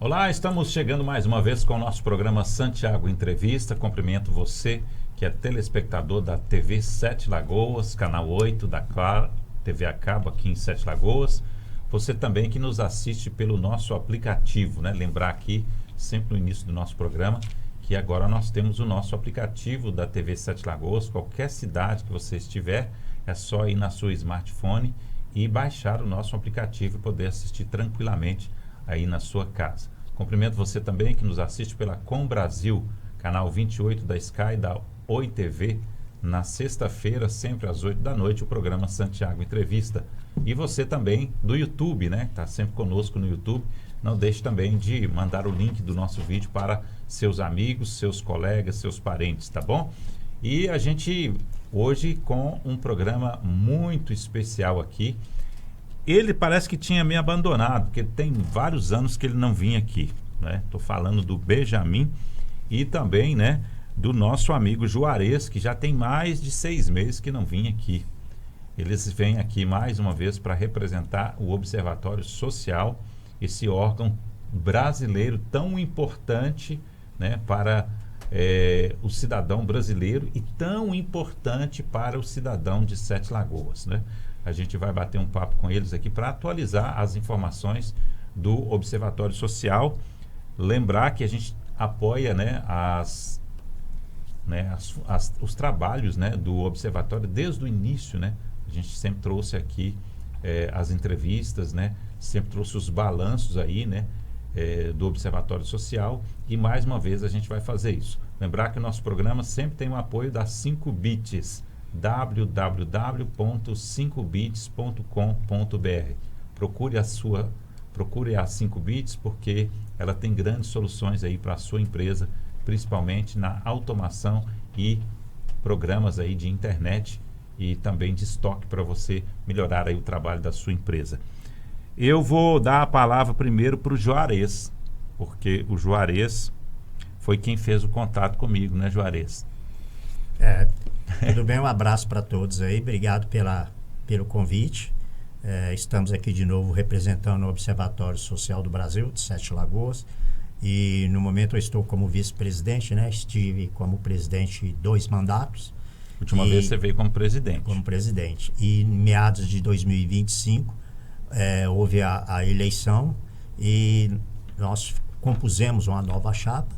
Olá, estamos chegando mais uma vez com o nosso programa Santiago Entrevista. Cumprimento você que é telespectador da TV Sete Lagoas, canal 8 da Claro, TV a cabo aqui em Sete Lagoas. Você também que nos assiste pelo nosso aplicativo, né? Lembrar aqui, sempre no início do nosso programa, que agora nós temos o nosso aplicativo da TV Sete Lagoas. Qualquer cidade que você estiver, é só ir na sua smartphone e baixar o nosso aplicativo e poder assistir tranquilamente aí na sua casa. Cumprimento você também que nos assiste pela Com Brasil, canal 28 da Sky, da Oi TV, na sexta-feira, sempre às 8 da noite, o programa Santiago Entrevista. E você também do YouTube, né? Está sempre conosco no YouTube. Não deixe também de mandar o link do nosso vídeo para seus amigos, seus colegas, seus parentes, tá bom? E a gente hoje com um programa muito especial aqui. Ele parece que tinha me abandonado, porque tem vários anos que ele não vinha aqui, né? Estou falando do Benjamin e também, né, do nosso amigo Juarez, que já tem mais de 6 meses que não vinha aqui. Eles vêm aqui mais uma vez para representar o Observatório Social, esse órgão brasileiro tão importante, né, para o cidadão brasileiro e tão importante para o cidadão de Sete Lagoas, né? A gente vai bater um papo com eles aqui para atualizar as informações do Observatório Social. Lembrar que a gente apoia, né, os trabalhos, né, do Observatório desde o início, né? A gente sempre trouxe aqui as entrevistas, né? Sempre trouxe os balanços aí, né, do Observatório Social, e mais uma vez a gente vai fazer isso. Lembrar que o nosso programa sempre tem o apoio da 5bits, www.5bits.com.br. Procure a 5bits, porque ela tem grandes soluções aí para a sua empresa, principalmente na automação e programas aí de internet e também de estoque para você melhorar aí o trabalho da sua empresa. Eu vou dar a palavra primeiro para o Juarez, porque o Juarez foi quem fez o contato comigo, né, Juarez? Tudo bem, um abraço para todos aí, obrigado pelo convite. Estamos aqui de novo representando o Observatório Social do Brasil, de Sete Lagoas, e no momento eu estou como vice-presidente, né? Estive como presidente 2 mandatos. Última vez você veio como presidente. Como presidente. E em meados de 2025 houve a eleição e nós compusemos uma nova chapa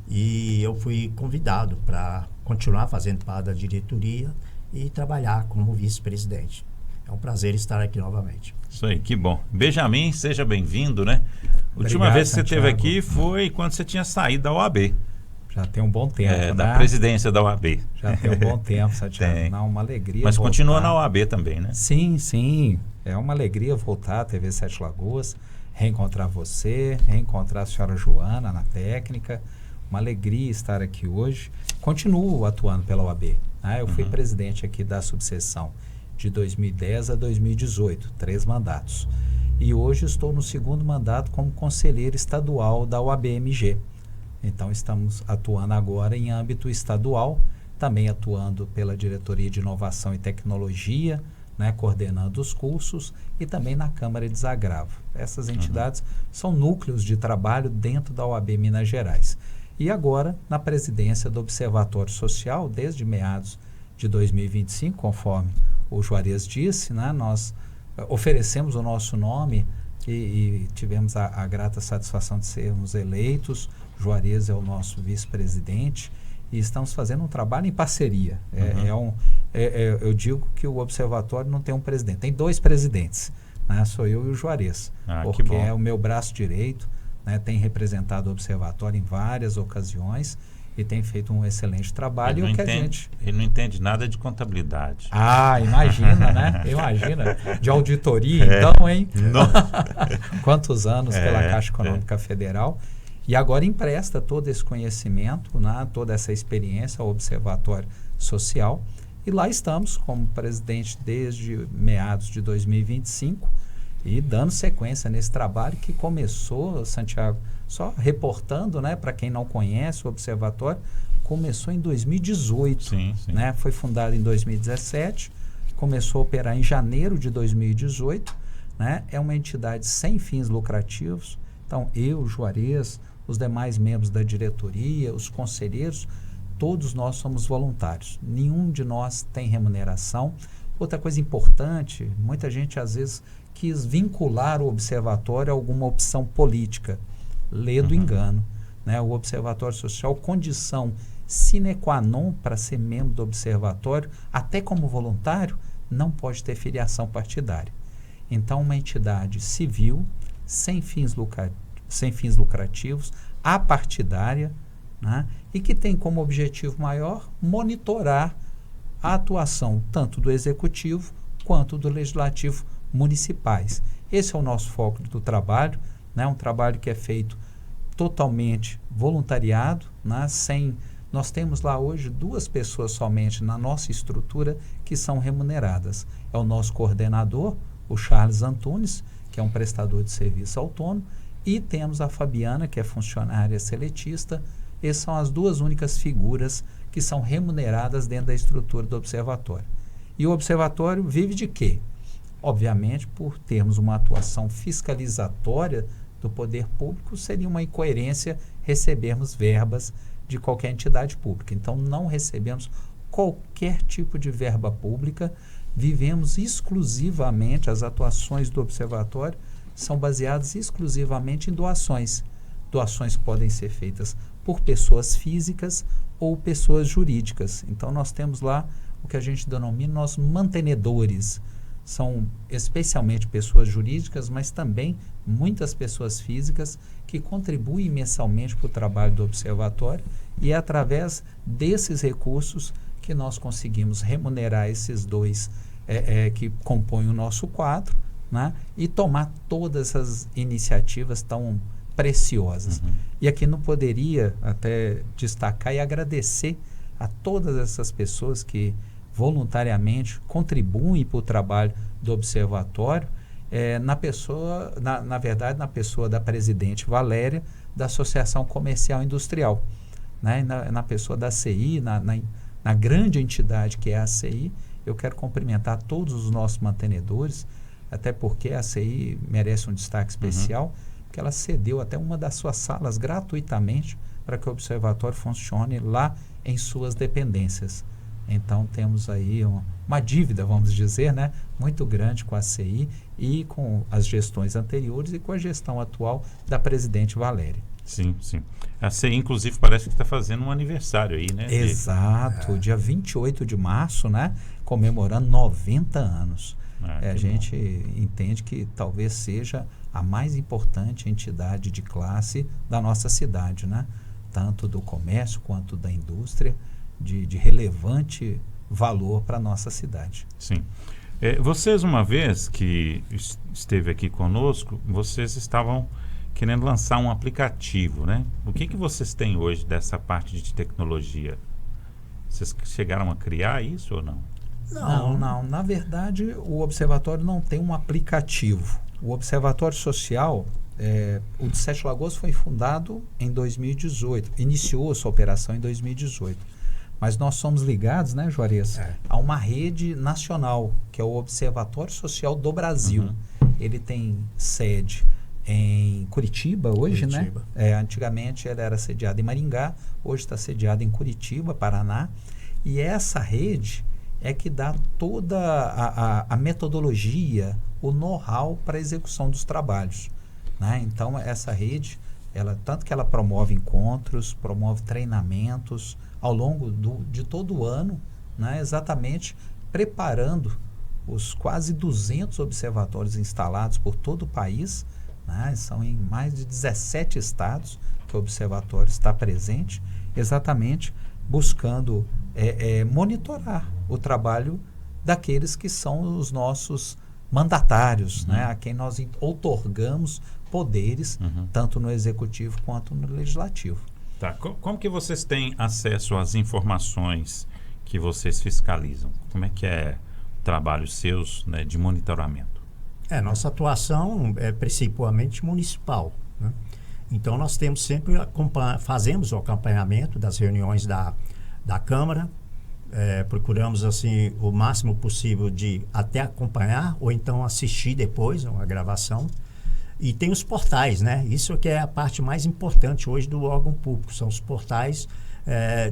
e eu fui convidado para continuar fazendo parte da diretoria e trabalhar como vice-presidente. É um prazer estar aqui novamente. Isso aí, que bom. Benjamin, seja bem-vindo, né? Última vez que você esteve aqui foi quando você tinha saído da OAB. Já tem um bom tempo, né? Da presidência da OAB. Já tem um bom tempo, Santiago. Não, uma alegria. Mas voltar. Continua na OAB também, né? Sim, sim. É uma alegria voltar à TV Sete Lagoas, reencontrar você, reencontrar a senhora Joana na técnica. Uma alegria estar aqui hoje. Continuo atuando pela OAB. Né? Eu fui presidente aqui da subseção de 2010 a 2018, 3 mandatos. E hoje estou no 2º mandato como conselheiro estadual da OAB-MG. Então estamos atuando agora em âmbito estadual, também atuando pela Diretoria de Inovação e Tecnologia, né, coordenando os cursos, e também na Câmara de Desagravo. Essas entidades são núcleos de trabalho dentro da OAB Minas Gerais. E agora, na presidência do Observatório Social, desde meados de 2025, conforme o Juarez disse, né, nós oferecemos o nosso nome e tivemos a grata satisfação de sermos eleitos. Juarez é o nosso vice-presidente e estamos fazendo um trabalho em parceria. Eu digo que o Observatório não tem um presidente, tem 2 presidentes, né? Sou eu e o Juarez, porque é o meu braço direito, né? Tem representado o Observatório em várias ocasiões e tem feito um excelente trabalho. Ele não entende nada de contabilidade. Imagina, né? Imagina. De auditoria, então, hein? Quantos anos pela Caixa Econômica Federal. E agora empresta todo esse conhecimento, né, toda essa experiência ao Observatório Social. E lá estamos como presidente desde meados de 2025 e dando sequência nesse trabalho que começou, Santiago, só reportando, né, para quem não conhece o Observatório, começou em 2018. Né? Foi fundado em 2017, começou a operar em janeiro de 2018. Né? É uma entidade sem fins lucrativos, Então, eu, Juarez, os demais membros da diretoria, os conselheiros, todos nós somos voluntários. Nenhum de nós tem remuneração. Outra coisa importante, muita gente às vezes quis vincular o observatório a alguma opção política. Lê do engano. Né? O Observatório Social, condição sine qua non para ser membro do observatório, até como voluntário, não pode ter filiação partidária. Então, uma entidade civil, sem fins lucrativos, apartidária, né? E que tem como objetivo maior monitorar a atuação tanto do executivo quanto do legislativo municipais. Esse é o nosso foco do trabalho, né? Um trabalho que é feito totalmente voluntariado, né? Nós temos lá hoje 2 pessoas somente na nossa estrutura que são remuneradas. É o nosso coordenador, o Charles Antunes, que é um prestador de serviço autônomo, e temos a Fabiana, que é funcionária seletista. Essas são as 2 únicas figuras que são remuneradas dentro da estrutura do observatório. E o observatório vive de quê? Obviamente, por termos uma atuação fiscalizatória do poder público, seria uma incoerência recebermos verbas de qualquer entidade pública. Então, não recebemos qualquer tipo de verba pública, vivemos exclusivamente, as atuações do observatório são baseadas exclusivamente em doações. Doações que podem ser feitas por pessoas físicas ou pessoas jurídicas. Então, nós temos lá o que a gente denomina nossos mantenedores. São especialmente pessoas jurídicas, mas também muitas pessoas físicas que contribuem mensalmente para o trabalho do observatório, e é através desses recursos que nós conseguimos remunerar esses 2 que compõem o nosso quadro, né? E tomar todas essas iniciativas tão preciosas. E aqui não poderia até destacar e agradecer a todas essas pessoas que voluntariamente contribuem para o trabalho do observatório, na verdade, na pessoa da presidente Valéria, da Associação Comercial e Industrial, né? Na pessoa da CI, na grande entidade que é a CI. Eu quero cumprimentar todos os nossos mantenedores, até porque a CI merece um destaque especial, porque ela cedeu até uma das suas salas gratuitamente para que o observatório funcione lá em suas dependências. Então, temos aí uma dívida, vamos dizer, né, muito grande com a CI e com as gestões anteriores e com a gestão atual da presidente Valéria. Sim, sim. A CI, inclusive, parece que está fazendo um aniversário aí, né? Exato, dia 28 de março, né, comemorando 90 anos. A gente entende que talvez seja a mais importante entidade de classe da nossa cidade, né? Tanto do comércio quanto da indústria, de relevante valor para a nossa cidade. Sim. Vocês, uma vez que esteve aqui conosco, vocês estavam querendo lançar um aplicativo, né? O que vocês têm hoje dessa parte de tecnologia? Vocês chegaram a criar isso ou não? Não. Na verdade, o observatório não tem um aplicativo. O Observatório Social, o de Sete Lagoas, foi fundado em 2018. Iniciou sua operação em 2018. Mas nós somos ligados, né, Juarez, a uma rede nacional, que é o Observatório Social do Brasil. Ele tem sede em Curitiba hoje, né? Antigamente ele era sediado em Maringá, hoje está sediado em Curitiba, Paraná. E essa rede é que dá toda a metodologia, o know-how para a execução dos trabalhos, né? Então, essa rede, tanto que ela promove encontros, promove treinamentos ao longo de todo o ano, né? Exatamente preparando os quase 200 observatórios instalados por todo o país, né? São em mais de 17 estados que o observatório está presente, exatamente buscando monitorar o trabalho daqueles que são os nossos mandatários, né? A quem nós outorgamos poderes, tanto no executivo quanto no legislativo. Tá. Como que vocês têm acesso às informações que vocês fiscalizam? Como é que é o trabalho seus, né, de monitoramento? Nossa atuação é principalmente municipal, né? Então, nós temos sempre fazemos o acompanhamento das reuniões da Câmara, procuramos assim o máximo possível de até acompanhar ou então assistir depois uma gravação. E tem os portais, né? Isso que é a parte mais importante hoje do órgão público, são os portais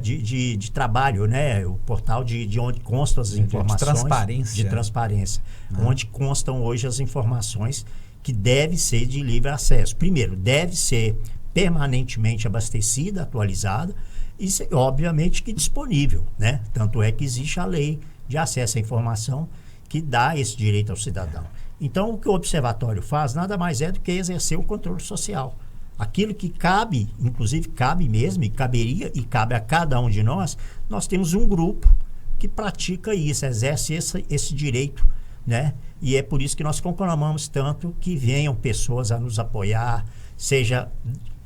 de trabalho, né? O portal de onde constam as informações. De transparência. Onde constam hoje as informações que deve ser de livre acesso. Primeiro, deve ser permanentemente abastecida, atualizada e, obviamente, que disponível, né? Tanto é que existe a lei de acesso à informação que dá esse direito ao cidadão. Então, o que o observatório faz nada mais é do que exercer o controle social. Aquilo que cabe, inclusive cabe mesmo, e caberia, e cabe a cada um de nós, nós temos um grupo que pratica isso, exerce esse direito, né? E é por isso que nós conclamamos tanto que venham pessoas a nos apoiar, seja,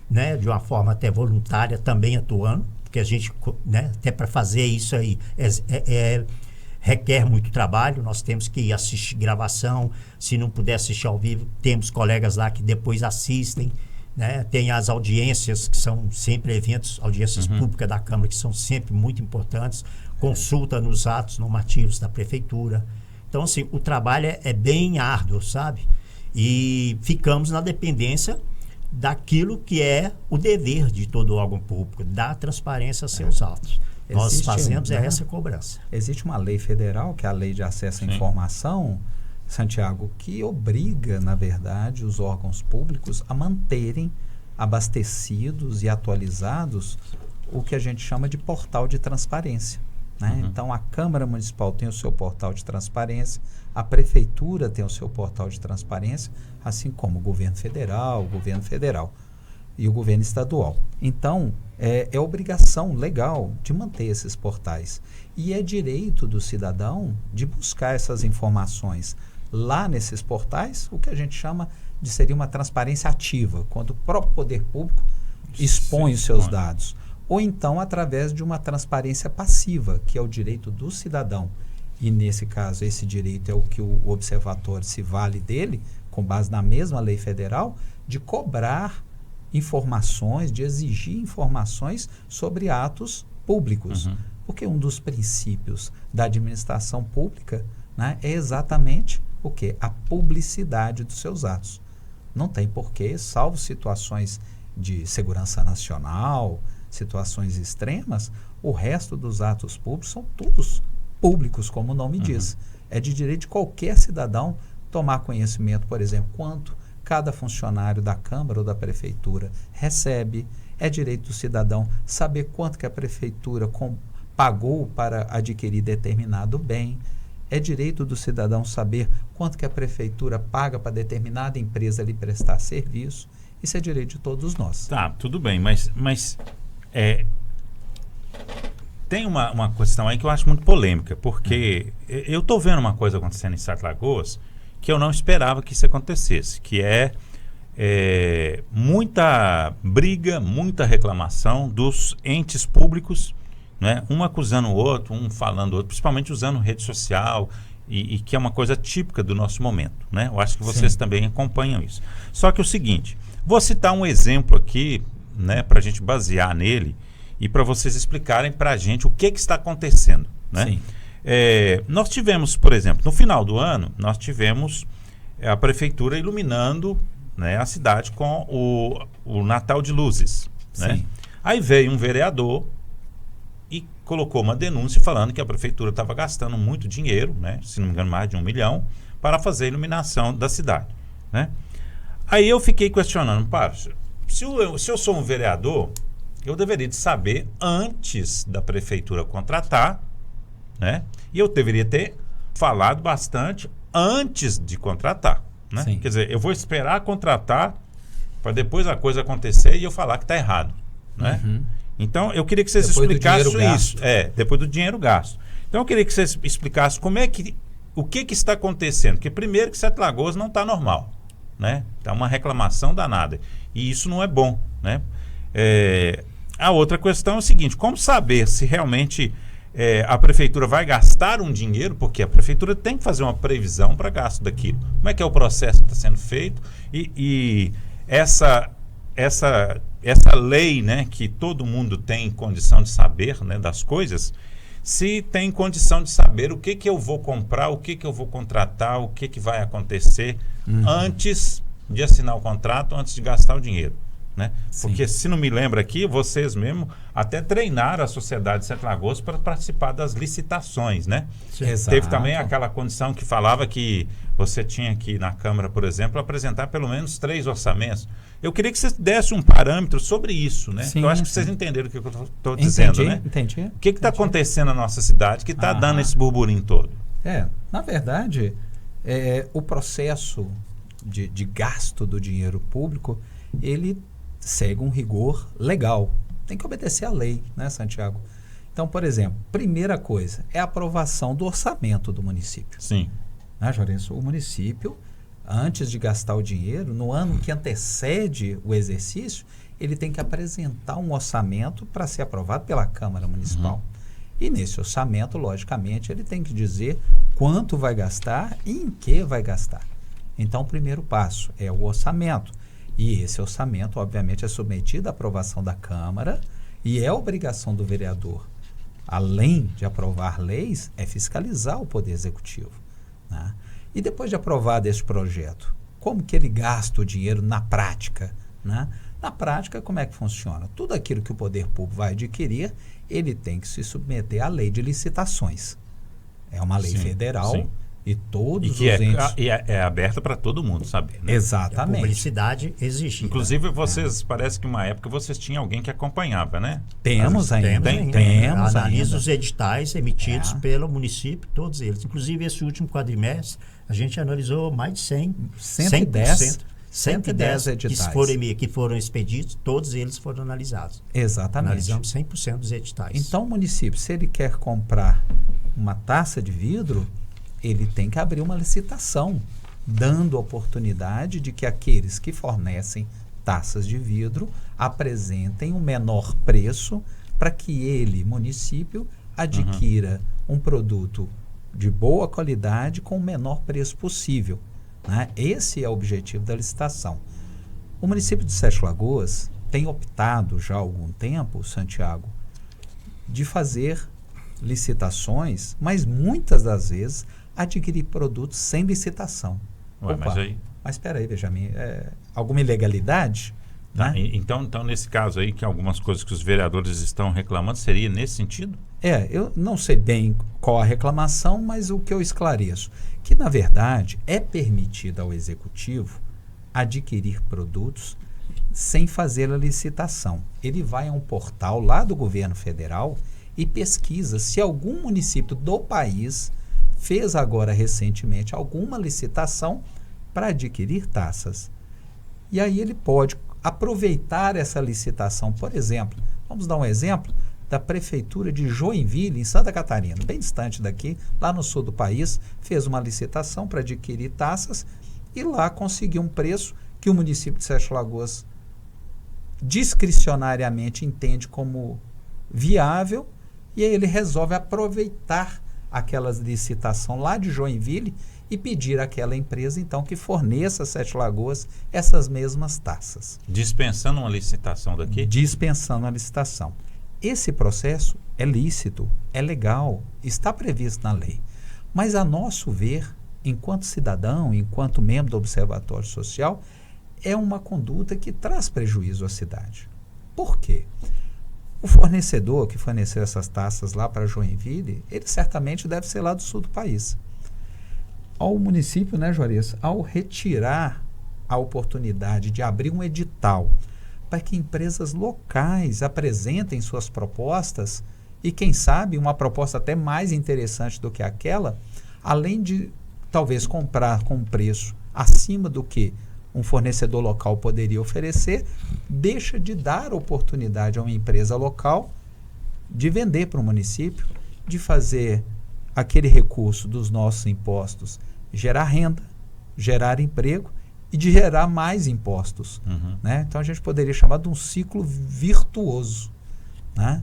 né, de uma forma até voluntária também atuando, porque a gente, né, até para fazer isso aí requer muito trabalho, nós temos que assistir gravação, se não puder assistir ao vivo, temos colegas lá que depois assistem, né? Tem as audiências, que são sempre eventos, audiências públicas da Câmara, que são sempre muito importantes, consulta nos atos normativos da Prefeitura. Então, assim, o trabalho é bem árduo, sabe? E ficamos na dependência daquilo que é o dever de todo órgão público, dar transparência a seus atos. Nós fazemos essa cobrança. Existe uma lei federal, que é a Lei de Acesso à Informação, Santiago, que obriga, na verdade, os órgãos públicos a manterem abastecidos e atualizados o que a gente chama de portal de transparência, né? Então, a Câmara Municipal tem o seu portal de transparência, a Prefeitura tem o seu portal de transparência, assim como o Governo Federal e o Governo Estadual. Então, é obrigação legal de manter esses portais. E é direito do cidadão de buscar essas informações lá nesses portais, o que a gente chama de seria uma transparência ativa, quando o próprio poder público expõe os seus dados. Ou então através de uma transparência passiva, que é o direito do cidadão. E nesse caso, esse direito é o que o observatório se vale dele, com base na mesma lei federal, de cobrar informações, de exigir informações sobre atos públicos. Porque um dos princípios da administração pública, né, é exatamente o quê? A publicidade dos seus atos. Não tem porquê, salvo situações de segurança nacional, situações extremas, o resto dos atos públicos são todos públicos, como o nome diz. É de direito de qualquer cidadão tomar conhecimento, por exemplo, quanto cada funcionário da Câmara ou da Prefeitura recebe. É direito do cidadão saber quanto que a Prefeitura pagou para adquirir determinado bem. É direito do cidadão saber quanto que a Prefeitura paga para determinada empresa lhe prestar serviço. Isso é direito de todos nós. Tá, tudo bem, mas tem uma questão aí que eu acho muito polêmica, porque eu estou vendo uma coisa acontecendo em Sete Lagoas que eu não esperava que isso acontecesse, que é muita briga, muita reclamação dos entes públicos, né? Um acusando o outro, um falando o outro, principalmente usando rede social, e que é uma coisa típica do nosso momento, né? Eu acho que vocês também acompanham isso. Só que é o seguinte, vou citar um exemplo aqui, né, para a gente basear nele e para vocês explicarem para a gente o que está acontecendo, né? Nós tivemos, por exemplo, no final do ano, nós tivemos a Prefeitura iluminando, né, a cidade com o Natal de Luzes, né? Aí veio um vereador e colocou uma denúncia falando que a Prefeitura estava gastando muito dinheiro, né, se não me engano mais de 1 milhão, para fazer a iluminação da cidade, né? Aí eu fiquei questionando, se eu sou um vereador, eu deveria de saber antes da Prefeitura contratar, né? E eu deveria ter falado bastante antes de contratar, né? Quer dizer, eu vou esperar contratar para depois a coisa acontecer e eu falar que está errado, né? Então, eu queria que vocês explicassem isso. Depois do dinheiro gasto. Então, eu queria que vocês explicassem o que está acontecendo. Porque, primeiro, que Sete Lagoas não está normal, né? Está uma reclamação danada. E isso não é bom, né? A outra questão é o seguinte, como saber se realmente a Prefeitura vai gastar um dinheiro, porque a Prefeitura tem que fazer uma previsão para gasto daquilo. Como é que é o processo que está sendo feito? E essa lei, né, que todo mundo tem condição de saber, né, das coisas, se tem condição de saber o que eu vou comprar, o que eu vou contratar, o que vai acontecer antes de assinar o contrato antes de gastar o dinheiro, né? Sim. Porque, se não me lembro aqui, vocês mesmo até treinaram a Sociedade de Sete Lagoas para participar das licitações, né? Exato. Teve também aquela condição que falava que você tinha que, na Câmara, por exemplo, apresentar pelo menos 3 orçamentos. Eu queria que você desse um parâmetro sobre isso, né? Sim, eu acho que sim. vocês entenderam o que eu estou dizendo, né? Entendi. O que está acontecendo na nossa cidade que está dando esse burburinho todo? Na verdade, o processo de gasto do dinheiro público, ele segue um rigor legal. Tem que obedecer à lei, né, Santiago? Então, por exemplo, primeira coisa é a aprovação do orçamento do município. Sim. Né, Juarez? O município, antes de gastar o dinheiro, no ano que antecede o exercício, ele tem que apresentar um orçamento para ser aprovado pela Câmara Municipal. E nesse orçamento, logicamente, ele tem que dizer quanto vai gastar e em que vai gastar. Então, o primeiro passo é o orçamento. E esse orçamento, obviamente, é submetido à aprovação da Câmara e é obrigação do vereador, além de aprovar leis, é fiscalizar o Poder Executivo, né? E depois de aprovado esse projeto, como que ele gasta o dinheiro na prática, né? Na prática, como é que funciona? Tudo aquilo que o poder público vai adquirir, ele tem que se submeter à lei de licitações. É uma lei federal e todos os entes... é aberta para todo mundo saber, né? Exatamente. A publicidade exigida. Inclusive, vocês, parece que uma época vocês tinham alguém que acompanhava, né? Temos ainda. Temos Analisa os editais emitidos pelo município, todos eles. Inclusive, esse último quadrimestre, a gente analisou mais de 110 editais que foram expedidos, todos eles foram analisados. Exatamente. Analisamos 100% dos editais. Então, o município, se ele quer comprar uma taça de vidro, ele tem que abrir uma licitação, dando oportunidade de que aqueles que fornecem taças de vidro apresentem um menor preço para que ele, município, adquira um produto de boa qualidade com o menor preço possível, né? Esse é o objetivo da licitação. O município de Sete Lagoas tem optado já há algum tempo, Santiago, de fazer licitações, mas muitas das vezes adquirir produtos sem licitação. Ué, mas espera aí, Benjamin, alguma ilegalidade? Tá, né? então, nesse caso aí, que algumas coisas que os vereadores estão reclamando, seria nesse sentido? Eu não sei bem qual a reclamação, mas o que eu esclareço, que na verdade é permitido ao executivo adquirir produtos sem fazer a licitação. Ele vai a um portal lá do governo federal e pesquisa se algum município do país fez agora recentemente alguma licitação para adquirir taças. E aí ele pode aproveitar essa licitação. Por exemplo, vamos dar um exemplo da Prefeitura de Joinville, em Santa Catarina, bem distante daqui, lá no sul do país, fez uma licitação para adquirir taças e lá conseguiu um preço que o município de Sete Lagoas discricionariamente entende como viável, e aí ele resolve aproveitar aquela licitação lá de Joinville e pedir àquela empresa, então, que forneça a Sete Lagoas essas mesmas taças. Dispensando uma licitação daqui? Dispensando a licitação. Esse processo é lícito, é legal, está previsto na lei. Mas, a nosso ver, enquanto cidadão, enquanto membro do Observatório Social, é uma conduta que traz prejuízo à cidade. Por quê? O fornecedor que forneceu essas taças lá para Joinville, ele certamente deve ser lá do sul do país. Ao município, né, Juarez, ao retirar a oportunidade de abrir um edital para que empresas locais apresentem suas propostas e, quem sabe, uma proposta até mais interessante do que aquela, além de talvez comprar com um preço acima do que um fornecedor local poderia oferecer, deixa de dar oportunidade a uma empresa local de vender para o município, de fazer aquele recurso dos nossos impostos gerar renda, gerar emprego e de gerar mais impostos. Né? Então, a gente poderia chamar de um ciclo virtuoso, né?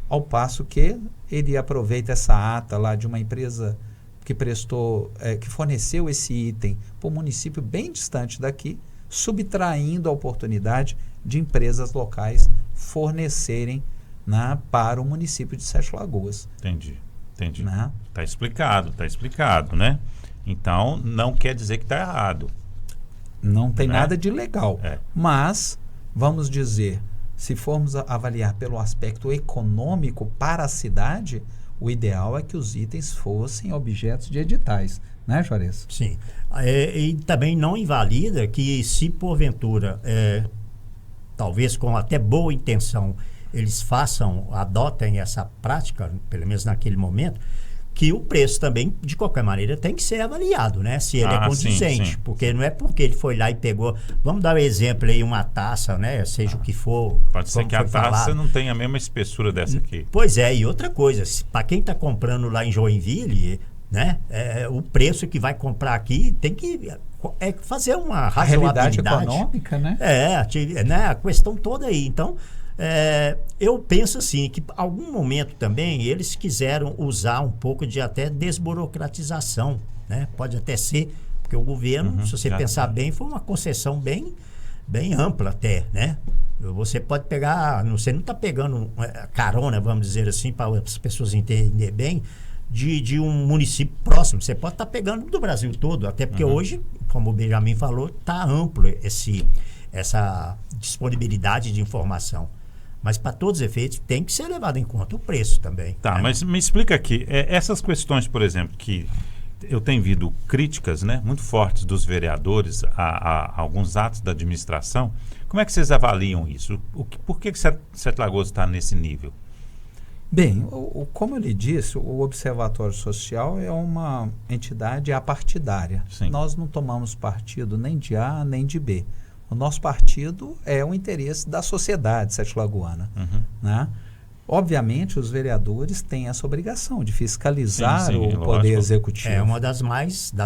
Ao passo que ele aproveita essa ata lá de uma empresa que que forneceu esse item para um município bem distante daqui, subtraindo a oportunidade de empresas locais fornecerem, né, para o município de Sete Lagoas. Entendi. Né? Tá explicado, né? Então, não quer dizer que está errado. Não tem né? nada de legal. Mas, vamos dizer, se formos avaliar pelo aspecto econômico para a cidade, o ideal é que os itens fossem objetos de editais. Né, Juarez? Sim. E também não invalida que se porventura, talvez com até boa intenção, eles adotem essa prática, pelo menos naquele momento, que o preço também, de qualquer maneira, tem que ser avaliado, né? Se ele é condizente. Sim. Porque não é porque ele foi lá e pegou... Vamos dar um exemplo aí, uma taça, né? Seja o que for. Pode ser que a taça falado. não tenha a mesma espessura dessa aqui. Pois é, e outra coisa, para quem está comprando lá em Joinville, né? O preço que vai comprar aqui tem que fazer uma razoabilidade. A realidade econômica, né? Né? A questão toda aí. Então, eu penso assim, que em algum momento também eles quiseram usar um pouco de até desburocratização, né? Pode até ser, porque o governo, se você pensar bem, foi uma concessão bem ampla até, né? Você pode pegar, você não está pegando carona, vamos dizer assim, para as pessoas entenderem bem, de um município próximo. Você pode estar pegando do Brasil todo, até porque hoje, como o Benjamin falou, está amplo essa disponibilidade de informação. Mas, para todos os efeitos, tem que ser levado em conta o preço também. Tá, mas me explica aqui, essas questões, por exemplo, que eu tenho visto críticas, né, muito fortes dos vereadores a alguns atos da administração, como é que vocês avaliam isso? Por que Sete Lagoas está nesse nível? Bem, como eu lhe disse, o Observatório Social é uma entidade apartidária. Sim. Nós não tomamos partido nem de A nem de B. O nosso partido é o interesse da sociedade sete-lagoana. Né? Obviamente, os vereadores têm essa obrigação de fiscalizar o Poder Executivo. É uma das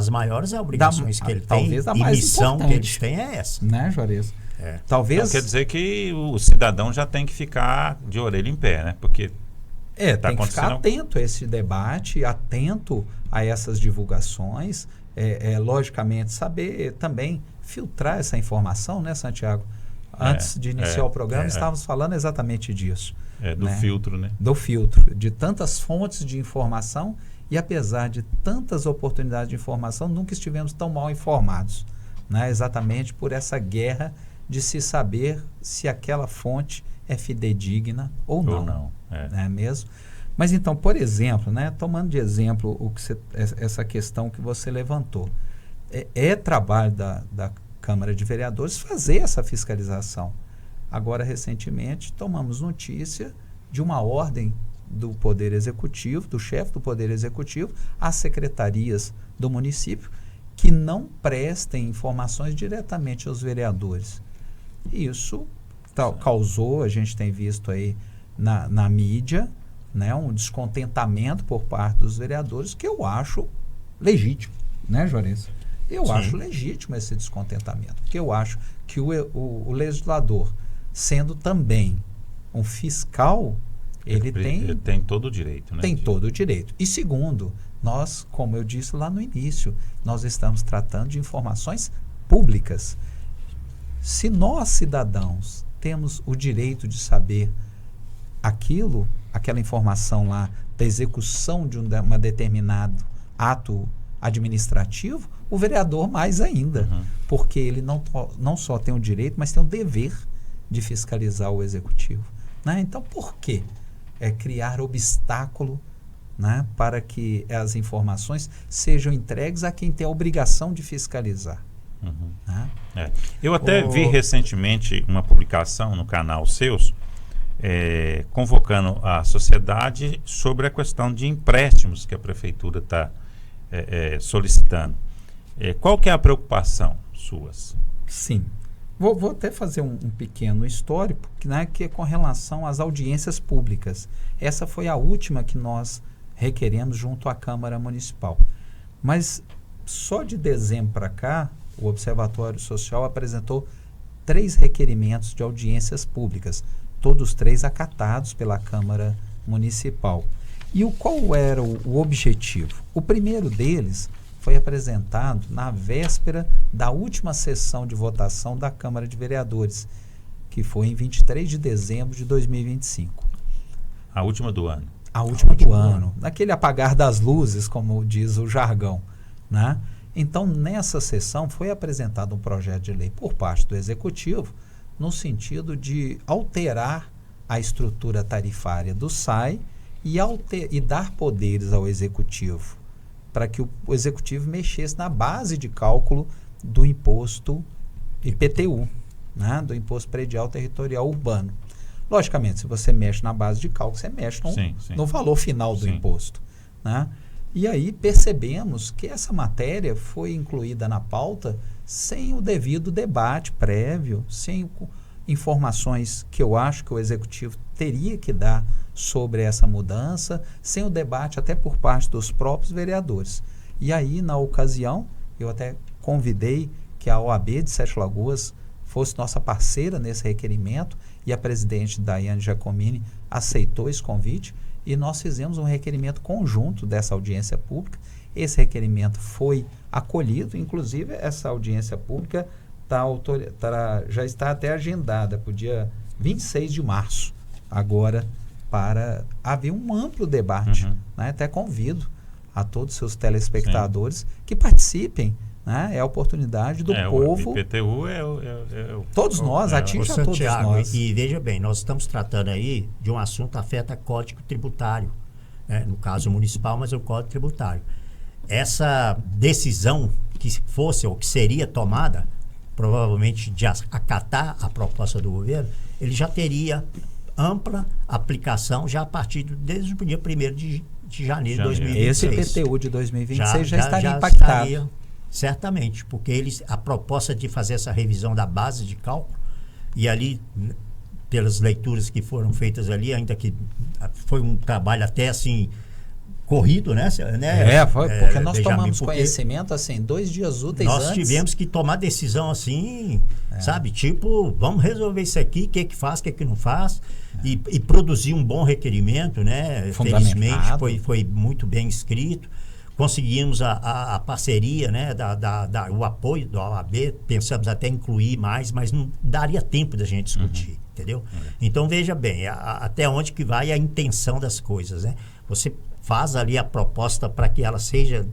maiores obrigações que ele tem. Talvez a mais missão importante. que eles têm é essa. Né, Juarez? Talvez... Então, quer dizer que o cidadão já tem que ficar de orelha em pé, né? Porque tem que ficar atento a esse debate, atento a essas divulgações, logicamente saber também filtrar essa informação, né, Santiago? Antes de iniciar o programa, estávamos falando exatamente disso. Do filtro, né? Do filtro, de tantas fontes de informação e apesar de tantas oportunidades de informação, nunca estivemos tão mal informados, né? Exatamente por essa guerra de se saber se aquela fonte é fidedigna ou não. Não é mesmo? Mas então, por exemplo, né, tomando de exemplo essa questão que você levantou, é trabalho da Câmara de Vereadores fazer essa fiscalização. Agora, recentemente, tomamos notícia de uma ordem do Poder Executivo, do chefe do Poder Executivo, às secretarias do município, que não prestem informações diretamente aos vereadores. Isso causou, a gente tem visto aí na mídia, né, um descontentamento por parte dos vereadores, que eu acho legítimo, né, Juarez? Eu acho legítimo esse descontentamento, porque eu acho que o legislador, sendo também um fiscal, ele tem todo o direito, né? Tem todo o direito. E segundo, nós, como eu disse lá no início, nós estamos tratando de informações públicas. Se nós, cidadãos, temos o direito de saber aquela informação lá da execução de um determinado ato administrativo, o vereador mais ainda, porque ele não só tem o direito, mas tem o dever de fiscalizar o executivo. Né? Então, por que criar obstáculo, né, para que as informações sejam entregues a quem tem a obrigação de fiscalizar? Né? Eu até vi recentemente uma publicação no canal seus, convocando a sociedade sobre a questão de empréstimos que a prefeitura está solicitando. Qual que é a preocupação suas? Sim. Vou até fazer um pequeno histórico, né, que é com relação às audiências públicas. Essa foi a última que nós requeremos junto à Câmara Municipal. Mas só de dezembro para cá, o Observatório Social apresentou 3 requerimentos de audiências públicas, todos 3 acatados pela Câmara Municipal. E qual era o objetivo? O primeiro deles foi apresentado na véspera da última sessão de votação da Câmara de Vereadores, que foi em 23 de dezembro de 2025. A última do ano. A última do ano. Naquele apagar das luzes, como diz o jargão. Né? Então, nessa sessão, foi apresentado um projeto de lei por parte do Executivo no sentido de alterar a estrutura tarifária do SAI e dar poderes ao Executivo, para que o Executivo mexesse na base de cálculo do imposto IPTU, né, do Imposto Predial Territorial Urbano. Logicamente, se você mexe na base de cálculo, você mexe no valor final do imposto, né? E aí percebemos que essa matéria foi incluída na pauta sem o devido debate prévio, sem informações que eu acho que o Executivo teria que dar sobre essa mudança, sem o debate até por parte dos próprios vereadores. E aí, na ocasião, eu até convidei que a OAB de Sete Lagoas fosse nossa parceira nesse requerimento, e a presidente Daiane Giacomini aceitou esse convite, e nós fizemos um requerimento conjunto dessa audiência pública. Esse requerimento foi acolhido, inclusive essa audiência pública já está até agendada para o dia 26 de março, agora, para haver um amplo debate. Né? Até convido a todos os seus telespectadores que participem. Né? É a oportunidade do povo. O IPTU todos nós, atinge a todos nós. E veja bem, nós estamos tratando aí de um assunto que afeta Código Tributário, né? No caso municipal, mas é o Código Tributário. Essa decisão que fosse ou que seria tomada, provavelmente de acatar a proposta do governo, ele já teria ampla aplicação já a partir desde o dia 1º de janeiro de 2026. Esse IPTU de 2026 já estaria impactado. Certamente, porque a proposta de fazer essa revisão da base de cálculo, e ali, pelas leituras que foram feitas ali, ainda que foi um trabalho até assim, corrido, né? Foi, porque nós tomamos conhecimento, assim, 2 dias úteis antes. Nós tivemos que tomar decisão assim, sabe? Tipo, vamos resolver isso aqui, o que faz, o que não faz, e produzir um bom requerimento, né? Felizmente, foi muito bem escrito. Conseguimos a parceria, né, o apoio da OAB, pensamos até incluir mais, mas não daria tempo da gente discutir, entendeu? Então, veja bem, até onde que vai a intenção das coisas, né? Você faz ali a proposta para que ela seja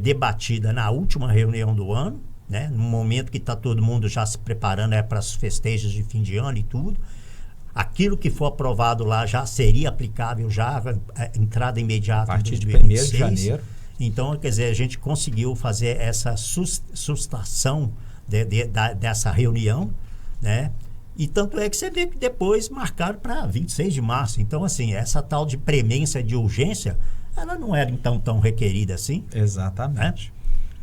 debatida na última reunião do ano, né, no momento que está todo mundo já se preparando para os festejos de fim de ano e tudo. Aquilo que for aprovado lá já seria aplicável já, entrada imediata a partir em 1º 2026. de janeiro. Então, quer dizer, a gente conseguiu fazer essa sustação dessa reunião, né? E tanto é que você vê que depois marcaram para 26 de março. Então, assim, essa tal de premência de urgência, ela não era então tão requerida assim. Exatamente. Né?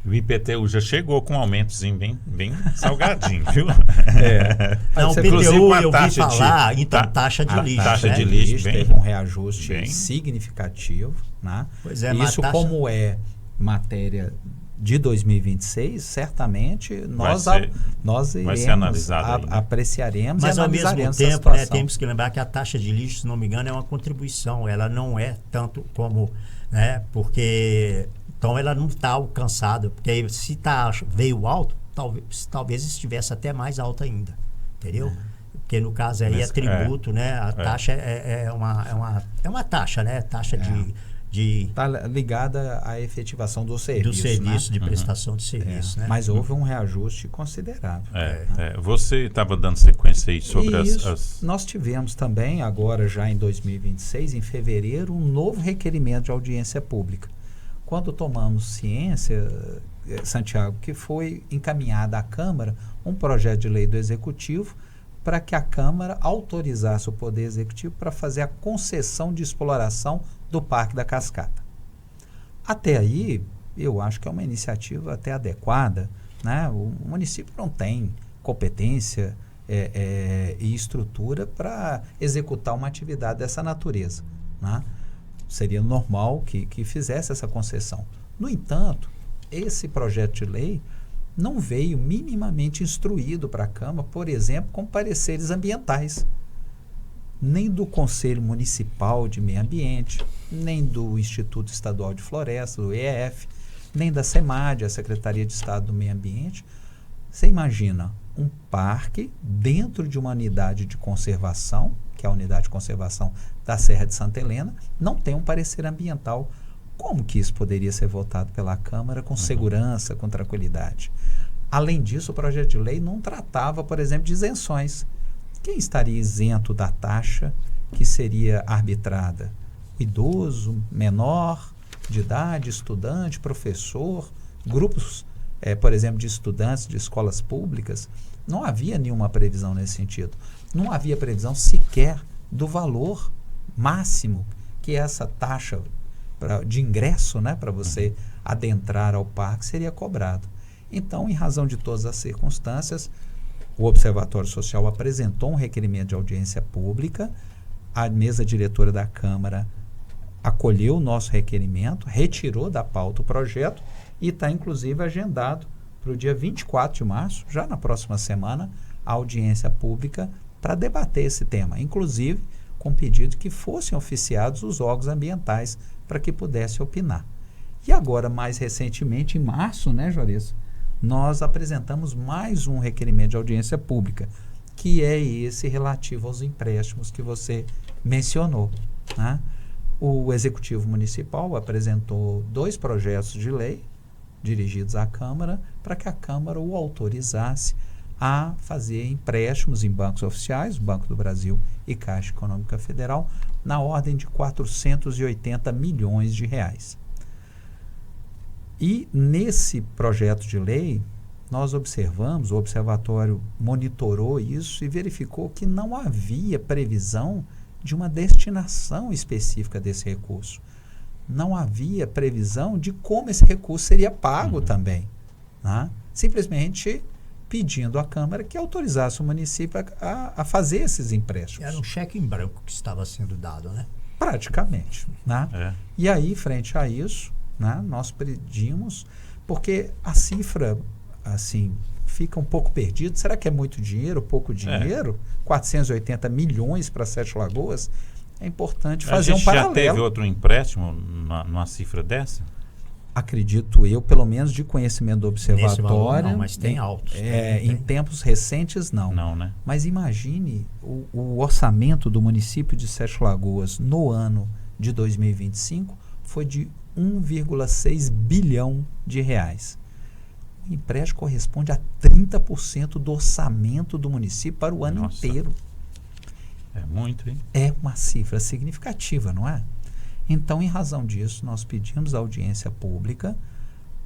O IPTU já chegou com um aumentozinho bem salgadinho, viu? Não, o IPTU eu ouvi falar, taxa de lixo. Taxa né? de lixo teve um reajuste significativo. Né? Pois é, isso, como é matéria de 2026, certamente nós iremos, apreciaremos mas e analisaremos. Mas ao mesmo tempo, né, temos que lembrar que a taxa de lixo, se não me engano, é uma contribuição. Ela não é tanto como, né, porque... Então, ela não está alcançada, porque se veio alto, talvez estivesse até mais alta ainda, entendeu? Porque no caso aí é tributo, né? A taxa é uma taxa, né? Taxa de... Está ligada à efetivação do serviço. Do serviço, né? De prestação de serviço, né? Mas houve um reajuste considerável. Você estava dando sequência aí sobre Nós tivemos também, agora já em 2026, em fevereiro, um novo requerimento de audiência pública. Quando tomamos ciência, Santiago, que foi encaminhado à Câmara um projeto de lei do Executivo para que a Câmara autorizasse o Poder Executivo para fazer a concessão de exploração do Parque da Cascata. Até aí, eu acho que é uma iniciativa até adequada, né? O município não tem competência e estrutura para executar uma atividade dessa natureza, né? Seria normal que fizesse essa concessão. No entanto, esse projeto de lei não veio minimamente instruído para a Câmara, por exemplo, com pareceres ambientais. Nem do Conselho Municipal de Meio Ambiente, nem do Instituto Estadual de Floresta, do IEF, nem da SEMAD, a Secretaria de Estado do Meio Ambiente. Você imagina um parque dentro de uma unidade de conservação, que é a unidade de conservação da Serra de Santa Helena, não tem um parecer ambiental Como que isso poderia ser votado pela Câmara com segurança, com tranquilidade? Além disso, o projeto de lei não tratava, por exemplo, de isenções. Quem estaria isento da taxa que seria arbitrada? O idoso, menor de idade, estudante, professor, grupos, por exemplo, de estudantes de escolas públicas. Não havia nenhuma previsão nesse sentido. Não havia previsão sequer do valor máximo que essa taxa de ingresso, né, para você adentrar ao parque seria cobrado. Então, em razão de todas as circunstâncias, o Observatório Social apresentou um requerimento de audiência pública, a mesa diretora da Câmara acolheu o nosso requerimento, retirou da pauta o projeto e está, inclusive, agendado para o dia 24 de março, já na próxima semana, a audiência pública para debater esse tema, inclusive com pedido que fossem oficiados os órgãos ambientais para que pudesse opinar. E agora, mais recentemente, em março, né, Juarez, nós apresentamos mais um requerimento de audiência pública, que é esse relativo aos empréstimos que você mencionou, né? O Executivo Municipal apresentou 2 projetos de lei dirigidos à Câmara para que a Câmara o autorizasse a fazer empréstimos em bancos oficiais, Banco do Brasil e Caixa Econômica Federal, na ordem de 480 milhões de reais. E nesse projeto de lei, nós observamos, o observatório monitorou isso e verificou que não havia previsão de uma destinação específica desse recurso. Não havia previsão de como esse recurso seria pago também, né? Simplesmente pedindo à Câmara que autorizasse o município a fazer esses empréstimos. Era um cheque em branco que estava sendo dado, né? Praticamente, né? E aí, frente a isso, né, nós pedimos, porque a cifra, assim, fica um pouco perdida. Será que é muito dinheiro, pouco dinheiro? 480 milhões para Sete Lagoas? É importante fazer um paralelo. Já teve outro empréstimo numa cifra dessa? Acredito eu, pelo menos de conhecimento do observatório. Valor, não, mas tem altos. Em tempos recentes, não. Não, né? Mas imagine o orçamento do município de Sete Lagoas no ano de 2025 foi de 1,6 bilhão de reais. O empréstimo corresponde a 30% do orçamento do município para o ano inteiro. É muito, hein? É uma cifra significativa, não é? Então, em razão disso, nós pedimos a audiência pública,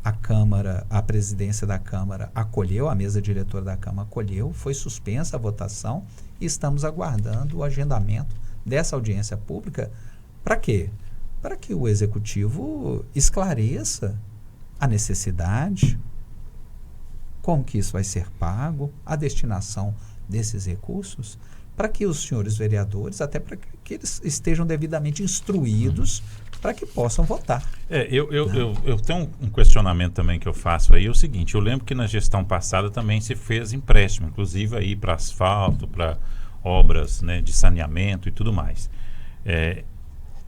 a Câmara, a presidência da Câmara acolheu, a mesa diretora da Câmara acolheu, foi suspensa a votação e estamos aguardando o agendamento dessa audiência pública. Para quê? Para que o Executivo esclareça a necessidade, como que isso vai ser pago, a destinação desses recursos, para que os senhores vereadores, até para que eles estejam devidamente instruídos para que possam votar. Eu tenho um questionamento também que eu faço aí, é o seguinte, eu lembro que na gestão passada também se fez empréstimo, inclusive aí para asfalto, para obras, né, de saneamento e tudo mais.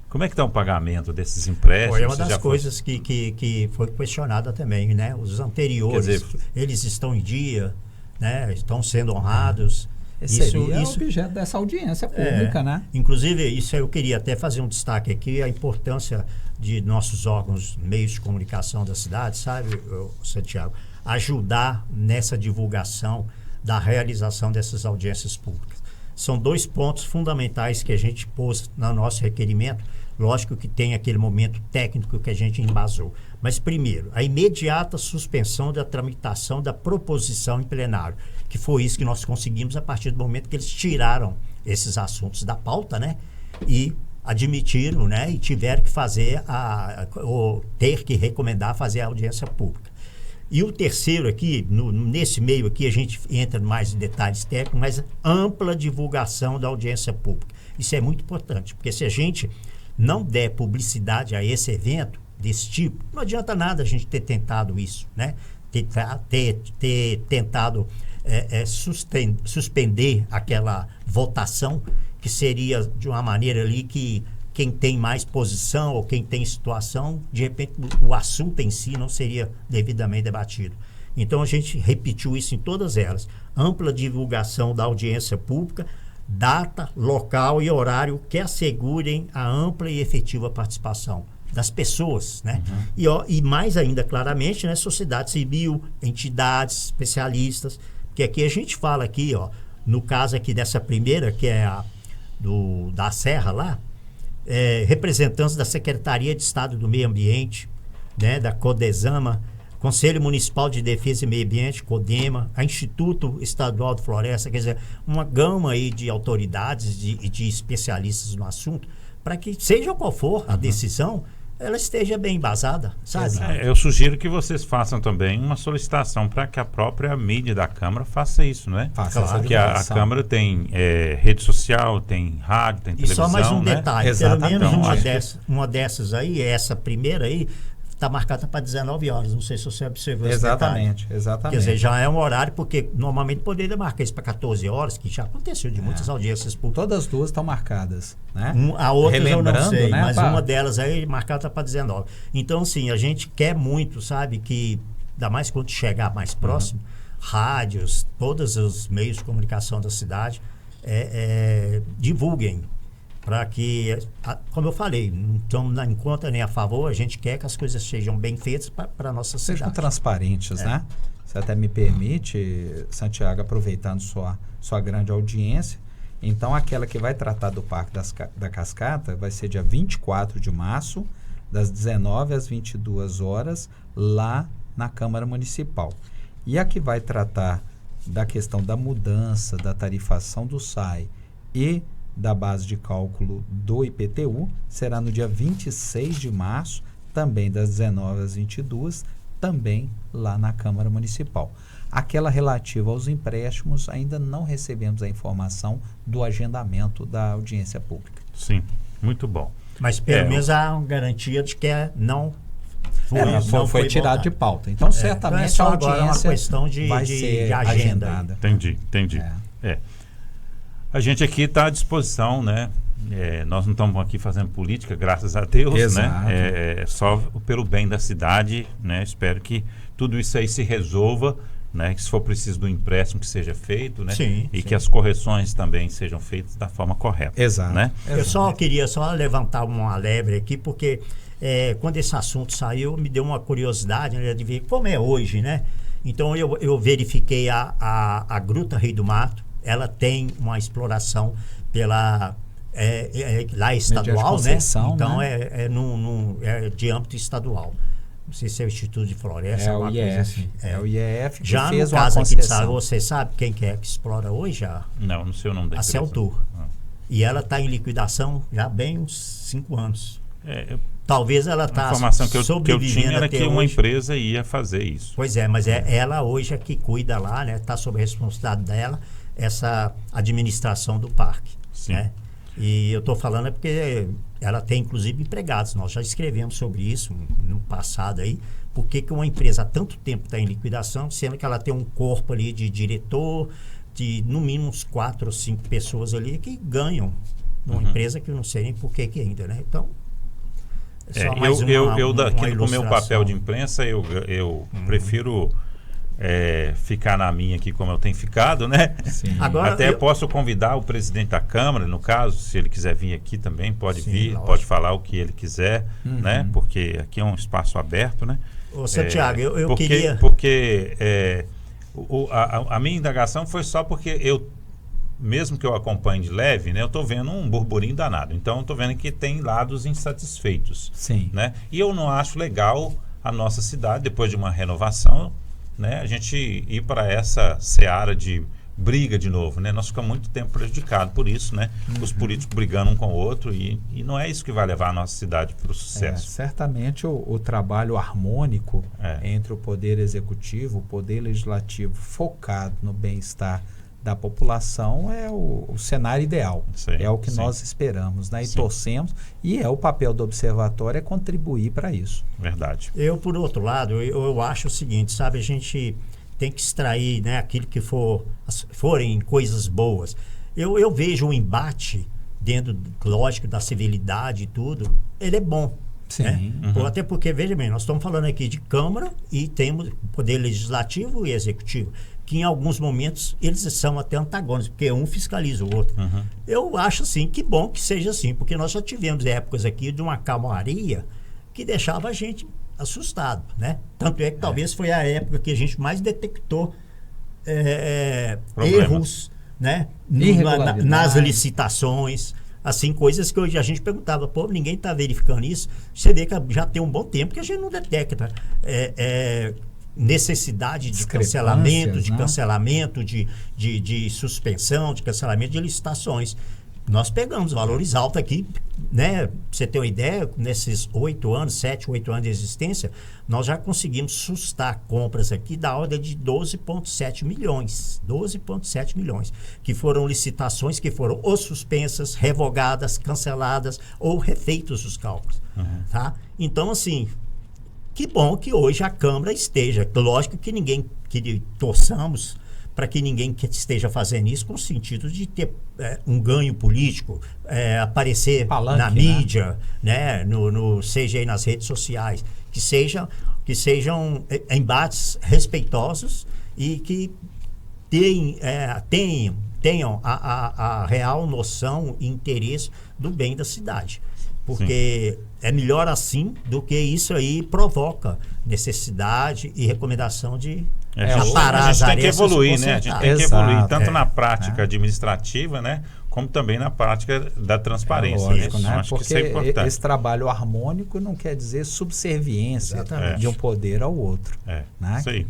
Como é que está o pagamento desses empréstimos? Foi uma das coisas que foi questionada também, né? Os anteriores, quer dizer, eles estão em dia, né? Estão sendo honrados. Esse seria o objeto dessa audiência pública, né? Inclusive, isso eu queria até fazer um destaque aqui, a importância de nossos órgãos, meios de comunicação da cidade, sabe, Santiago, ajudar nessa divulgação da realização dessas audiências públicas. São 2 pontos fundamentais que a gente pôs no nosso requerimento. Lógico que tem aquele momento técnico que a gente embasou. Mas, primeiro, a imediata suspensão da tramitação da proposição em plenário, que foi isso que nós conseguimos a partir do momento que eles tiraram esses assuntos da pauta, né? E admitiram, né? E tiveram que fazer ou ter que recomendar fazer a audiência pública. E o terceiro aqui, nesse meio aqui, a gente entra mais em detalhes técnicos, mas ampla divulgação da audiência pública. Isso é muito importante, porque se a gente não der publicidade a esse evento desse tipo, não adianta nada a gente ter tentado isso, né? Ter tentado suspender aquela votação, que seria de uma maneira ali que quem tem mais posição ou quem tem situação, de repente o assunto em si não seria devidamente debatido. Então a gente repetiu isso em todas elas. Ampla divulgação da audiência pública, data, local e horário que assegurem a ampla e efetiva participação. das pessoas, né? E mais ainda, claramente, né, sociedade civil, entidades, especialistas, porque aqui a gente fala aqui, ó, no caso aqui dessa primeira, que é da Serra lá, representantes da Secretaria de Estado do Meio Ambiente, né, da CODESAMA, Conselho Municipal de Defesa e Meio Ambiente, CODEMA, a Instituto Estadual de Floresta, quer dizer, uma gama aí de autoridades e de especialistas no assunto, para que, seja qual for a decisão, ela esteja bem embasada, sabe? Eu sugiro que vocês façam também uma solicitação para que a própria mídia da Câmara faça isso, não é? Faça Claro. Porque a Câmara tem rede social, tem rádio, tem E televisão, só mais um né? detalhe, Exatamente. pelo menos Acho uma dessas aí, essa primeira aí, está marcada para 19 horas. Não sei se você observou esse detalhe. Exatamente, Quer exatamente. dizer, já é um horário, porque normalmente poderia marcar isso para 14 horas, que já aconteceu de muitas audiências públicas. Todas as duas estão marcadas, né? A outra eu não Relembrando, sei, né, mas pá? uma delas aí marcada para 19. Então, assim, a gente quer muito, sabe, que, ainda mais quando chegar mais próximo, rádios, todos os meios de comunicação da cidade, divulguem, para que, como eu falei, não estamos em conta nem a favor, a gente quer que as coisas sejam bem feitas para a nossa Sejam cidade. transparentes, né? Você até me permite, Santiago, aproveitando sua grande audiência, então aquela que vai tratar do Parque da Cascata vai ser dia 24 de março, das 19 às 22 horas, lá na Câmara Municipal. E a que vai tratar da questão da mudança, da tarifação do SAI e da base de cálculo do IPTU será no dia 26 de março, também das 19 às 22, também lá na Câmara Municipal. Aquela relativa aos empréstimos, ainda não recebemos a informação do agendamento da audiência pública. Sim, muito bom. Mas pelo menos há uma garantia de que não foi tirado de pauta. Então, certamente então é só a agora audiência uma questão de agenda. agendada. Entendi. A gente aqui está à disposição, né? Nós não estamos aqui fazendo política, graças a Deus, Exato. né? Só pelo bem da cidade, né? Espero que tudo isso aí se resolva, né? Que se for preciso do empréstimo que seja feito, né? Sim, e sim. que as correções também sejam feitas da forma correta. Exato. Né? Eu só queria levantar uma lebre aqui, porque quando esse assunto saiu, me deu uma curiosidade, né, de ver como é hoje, né? Então eu verifiquei a Gruta Rei do Mato, ela tem uma exploração pela lá estadual, né? concessão, Então né? é de âmbito estadual. Não sei se é o Instituto de Floresta, É o alguma coisa IEF. assim. É o IEF que Já fez no uma caso aqui de concessão. você sabe quem que é que explora hoje? Não sei o nome da A empresa. Celtur. Ah. E ela está em liquidação já bem uns 5 anos. Talvez ela A está informação que eu sobrevivendo tinha era até que uma hoje. empresa ia fazer isso. Pois é, mas ela hoje é que cuida lá, né? Está sob a responsabilidade dela essa administração do parque. Sim. Né? E eu estou falando porque ela tem inclusive empregados. Nós já escrevemos sobre isso no passado aí. Por que uma empresa há tanto tempo está em liquidação, sendo que ela tem um corpo ali de diretor, de no mínimo uns 4 ou 5 pessoas ali que ganham numa empresa que eu não sei nem por que ainda, né? Então, só mais eu uma daqui com o meu ilustração. papel de imprensa, eu prefiro ficar na minha aqui como eu tenho ficado, né? Sim. Agora, Até posso convidar o presidente da Câmara, no caso, se ele quiser vir aqui também, pode Sim, vir, lógico. pode falar o que ele quiser, né? Porque aqui é um espaço aberto, né? Ô, Santiago, eu porque, queria... Porque a minha indagação foi só porque mesmo que eu acompanhe de leve, né? Eu estou vendo um burburinho danado. Então, eu estou vendo que tem lados insatisfeitos. Sim. Né? E eu não acho legal a nossa cidade, depois de uma renovação, né? A gente ir para essa seara de briga de novo, né? Nós ficamos muito tempo prejudicados por isso, né? Os políticos brigando um com o outro e não é isso que vai levar a nossa cidade para o sucesso. Certamente o trabalho harmônico entre o poder executivo, o poder legislativo, focado no bem-estar da população é o cenário ideal. Sim, é o que sim. nós esperamos, né? E Sim. torcemos, e o papel do observatório é contribuir para isso. Verdade. Eu, por outro lado, eu acho o seguinte, sabe? A gente tem que extrair, né, aquilo que forem coisas boas. Eu vejo o embate dentro, lógico, da civilidade e tudo, ele é bom. Sim. Né? Até porque, veja bem, nós estamos falando aqui de Câmara e temos poder legislativo e executivo, que em alguns momentos eles são até antagônicos, porque um fiscaliza o outro. Eu acho assim, que bom que seja assim, porque nós já tivemos épocas aqui de uma calmaria que deixava a gente assustado, né? Tanto é que talvez foi a época que a gente mais detectou erros, né? Nas licitações, assim, coisas que hoje a gente perguntava, pô, ninguém está verificando isso. Você vê que já tem um bom tempo que a gente não detecta necessidade de cancelamento, de suspensão, de cancelamento de licitações. Nós pegamos valores altos aqui, né? Pra você ter uma ideia, nesses 7, 8 anos de existência, nós já conseguimos sustar compras aqui da ordem de 12,7 milhões. 12,7 milhões. Que foram licitações que foram ou suspensas, revogadas, canceladas ou refeitos os cálculos. Tá? Então, assim, que bom que hoje a Câmara esteja. Lógico que torçamos para que ninguém esteja fazendo isso com o sentido de ter um ganho político, aparecer palanque, na mídia, né? Seja aí nas redes sociais, que sejam embates respeitosos e que tenham a real noção e interesse do bem da cidade. Porque é melhor assim do que isso aí provoca necessidade e recomendação de a gente tem que evoluir, né? A gente tem que evoluir tanto na prática administrativa, né? Como também na prática da transparência. Lógico, né? Acho porque que isso é importante. Esse trabalho harmônico não quer dizer subserviência de um poder ao outro. Né? Isso aí.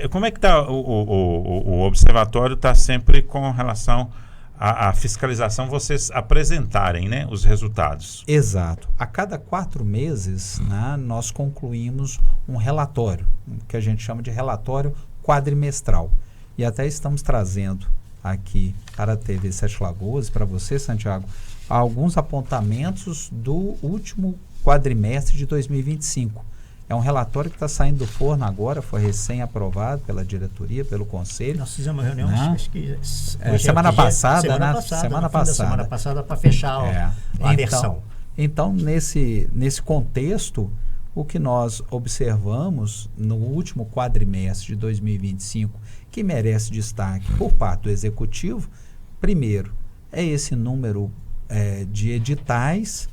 Como é que está o observatório? Está sempre com relação à fiscalização, vocês apresentarem, né, os resultados. Exato. A cada 4 meses, né, nós concluímos um relatório, que a gente chama de relatório quadrimestral. E até estamos trazendo aqui para a TV Sete Lagoas, para você, Santiago, alguns apontamentos do último quadrimestre de 2025. É um relatório que está saindo do forno agora, foi recém-aprovado pela diretoria, pelo conselho. Nós fizemos uma reunião, acho que semana passada, para fechar a versão. Então, nesse contexto, o que nós observamos no último quadrimestre de 2025, que merece destaque por parte do Executivo, primeiro, é esse número de editais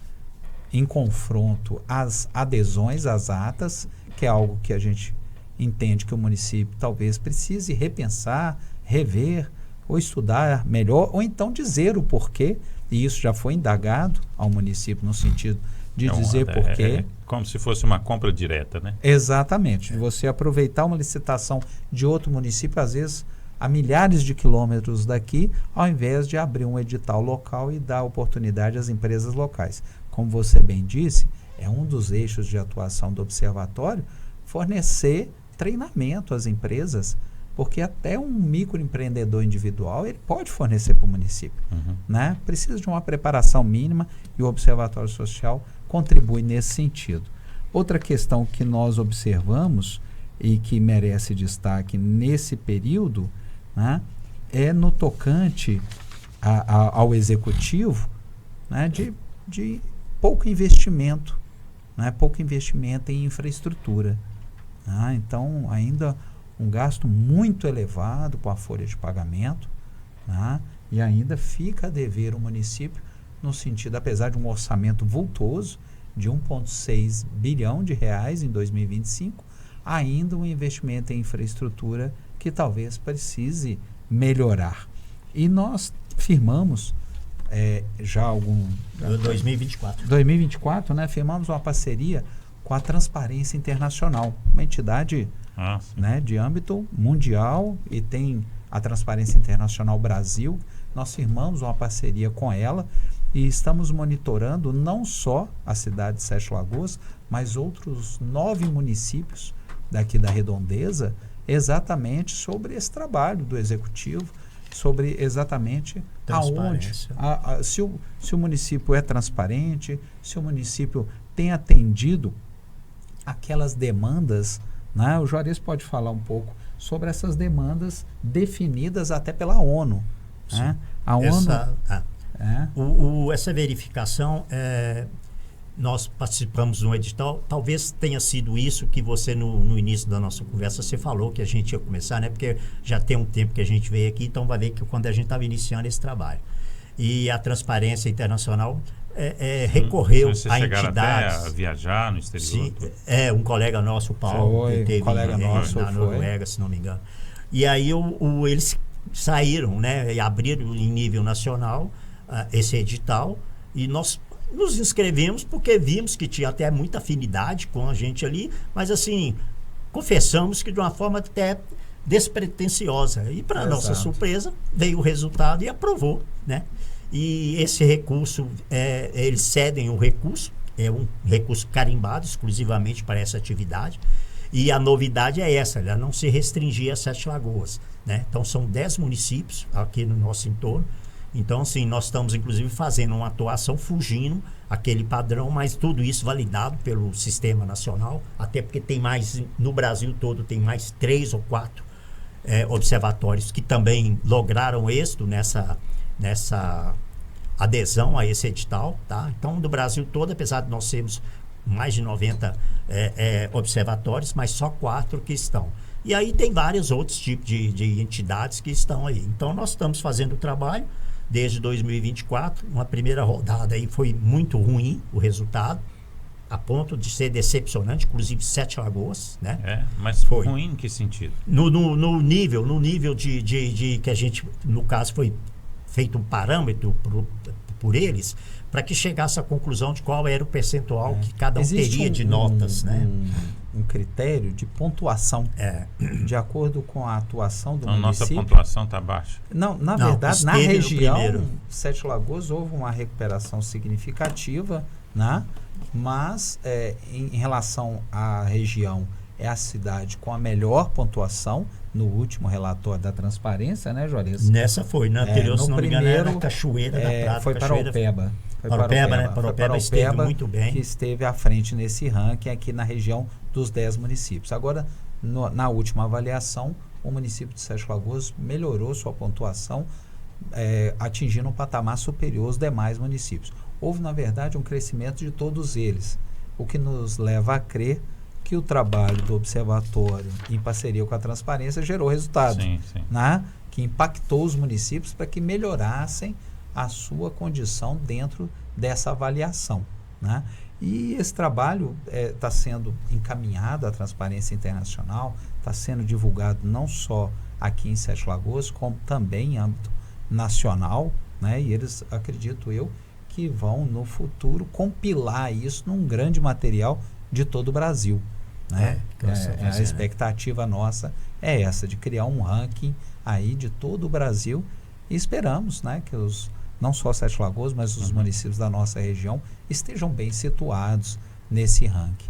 em confronto às adesões, às atas, que é algo que a gente entende que o município talvez precise repensar, rever, ou estudar melhor, ou então dizer o porquê, e isso já foi indagado ao município no sentido de dizer porquê. É como se fosse uma compra direta, né? Exatamente. Você aproveitar uma licitação de outro município, às vezes a milhares de quilômetros daqui, ao invés de abrir um edital local e dar oportunidade às empresas locais. Como você bem disse, é um dos eixos de atuação do observatório fornecer treinamento às empresas, porque até um microempreendedor individual ele pode fornecer para o município. Né? Precisa de uma preparação mínima e o Observatório Social contribui nesse sentido. Outra questão que nós observamos e que merece destaque nesse período, né, é no tocante ao Executivo, né, de pouco investimento, né? Pouco investimento em infraestrutura. Né? Então, ainda um gasto muito elevado com a folha de pagamento, né? E ainda fica a dever o município no sentido, apesar de um orçamento vultoso de 1,6 bilhão de reais em 2025, ainda um investimento em infraestrutura que talvez precise melhorar. E nós firmamos já 2024, né, firmamos uma parceria com a Transparência Internacional, uma entidade né, de âmbito mundial, e tem a Transparência Internacional Brasil. Nós firmamos uma parceria com ela e estamos monitorando não só a cidade de Sete Lagoas, mas outros 9 municípios daqui da Redondeza, exatamente sobre esse trabalho do Executivo, sobre exatamente aonde, se o município é transparente, se o município tem atendido aquelas demandas, né? O Juarez pode falar um pouco sobre essas demandas definidas até pela ONU. Né? A ONU... Essa verificação, nós participamos de um edital, talvez tenha sido isso que você no início da nossa conversa você falou que a gente ia começar, né? Porque já tem um tempo que a gente veio aqui, então vai ver que quando a gente estava iniciando esse trabalho. E a Transparência Internacional recorreu Você a chegaram entidades. até a viajar no exterior? Sim, tudo? um colega nosso, o Paulo, Foi, que teve colega nosso na foi. Noruega, se não me engano. E aí eles saíram, né, e abriram em nível nacional esse edital, e nós nos inscrevemos porque vimos que tinha até muita afinidade com a gente ali, mas assim, confessamos que de uma forma até despretensiosa. E para nossa surpresa, veio o resultado e aprovou, né? E esse recurso, eles cedem o recurso, é um recurso carimbado exclusivamente para essa atividade. E a novidade é essa, ela não se restringir a 7 Lagoas, né? Então são 10 municípios aqui no nosso entorno. Então, assim, nós estamos inclusive fazendo uma atuação fugindo aquele padrão, mas tudo isso validado pelo Sistema Nacional, até porque tem mais, no Brasil todo, tem mais 3 ou 4 observatórios que também lograram êxito nessa adesão a esse edital, tá? Então, do Brasil todo, apesar de nós sermos mais de 90 observatórios, mas só 4 que estão. E aí tem vários outros tipos de entidades que estão aí. Então, nós estamos fazendo o trabalho desde 2024. Uma primeira rodada aí foi muito ruim o resultado, a ponto de ser decepcionante, inclusive 7 Lagoas, né? Mas foi ruim em que sentido? No nível de que a gente, no caso, foi feito um parâmetro por eles, para que chegasse à conclusão de qual era o percentual que cada um teria de notas, né? Um critério de pontuação de acordo com a atuação do município. Nossa pontuação está baixa? Não, na verdade, na região, 7 Lagoas houve uma recuperação significativa, né? Mas em relação à região, é a cidade com a melhor pontuação no último relatório da transparência, né, Juarez? Nessa foi, na anterior, se não me engano, era Cachoeira da Prata. Foi Paraupeba. Paraupeba esteve muito bem. Que esteve à frente nesse ranking aqui na região dos 10 municípios. Agora, na última avaliação, o município de 7 Lagoas melhorou sua pontuação, atingindo um patamar superior aos demais municípios. Houve, na verdade, um crescimento de todos eles, o que nos leva a crer que o trabalho do observatório, em parceria com a transparência, gerou resultado, né? Que impactou os municípios para que melhorassem a sua condição dentro dessa avaliação, né? E esse trabalho está sendo encaminhado à Transparência Internacional, está sendo divulgado não só aqui em 7 Lagoas, como também em âmbito nacional, né? E eles, acredito eu, que vão no futuro compilar isso num grande material de todo o Brasil, né? A expectativa nossa é essa, de criar um ranking aí de todo o Brasil, e esperamos, né, que não só 7 Lagoas, mas os municípios da nossa região estejam bem situados nesse ranking.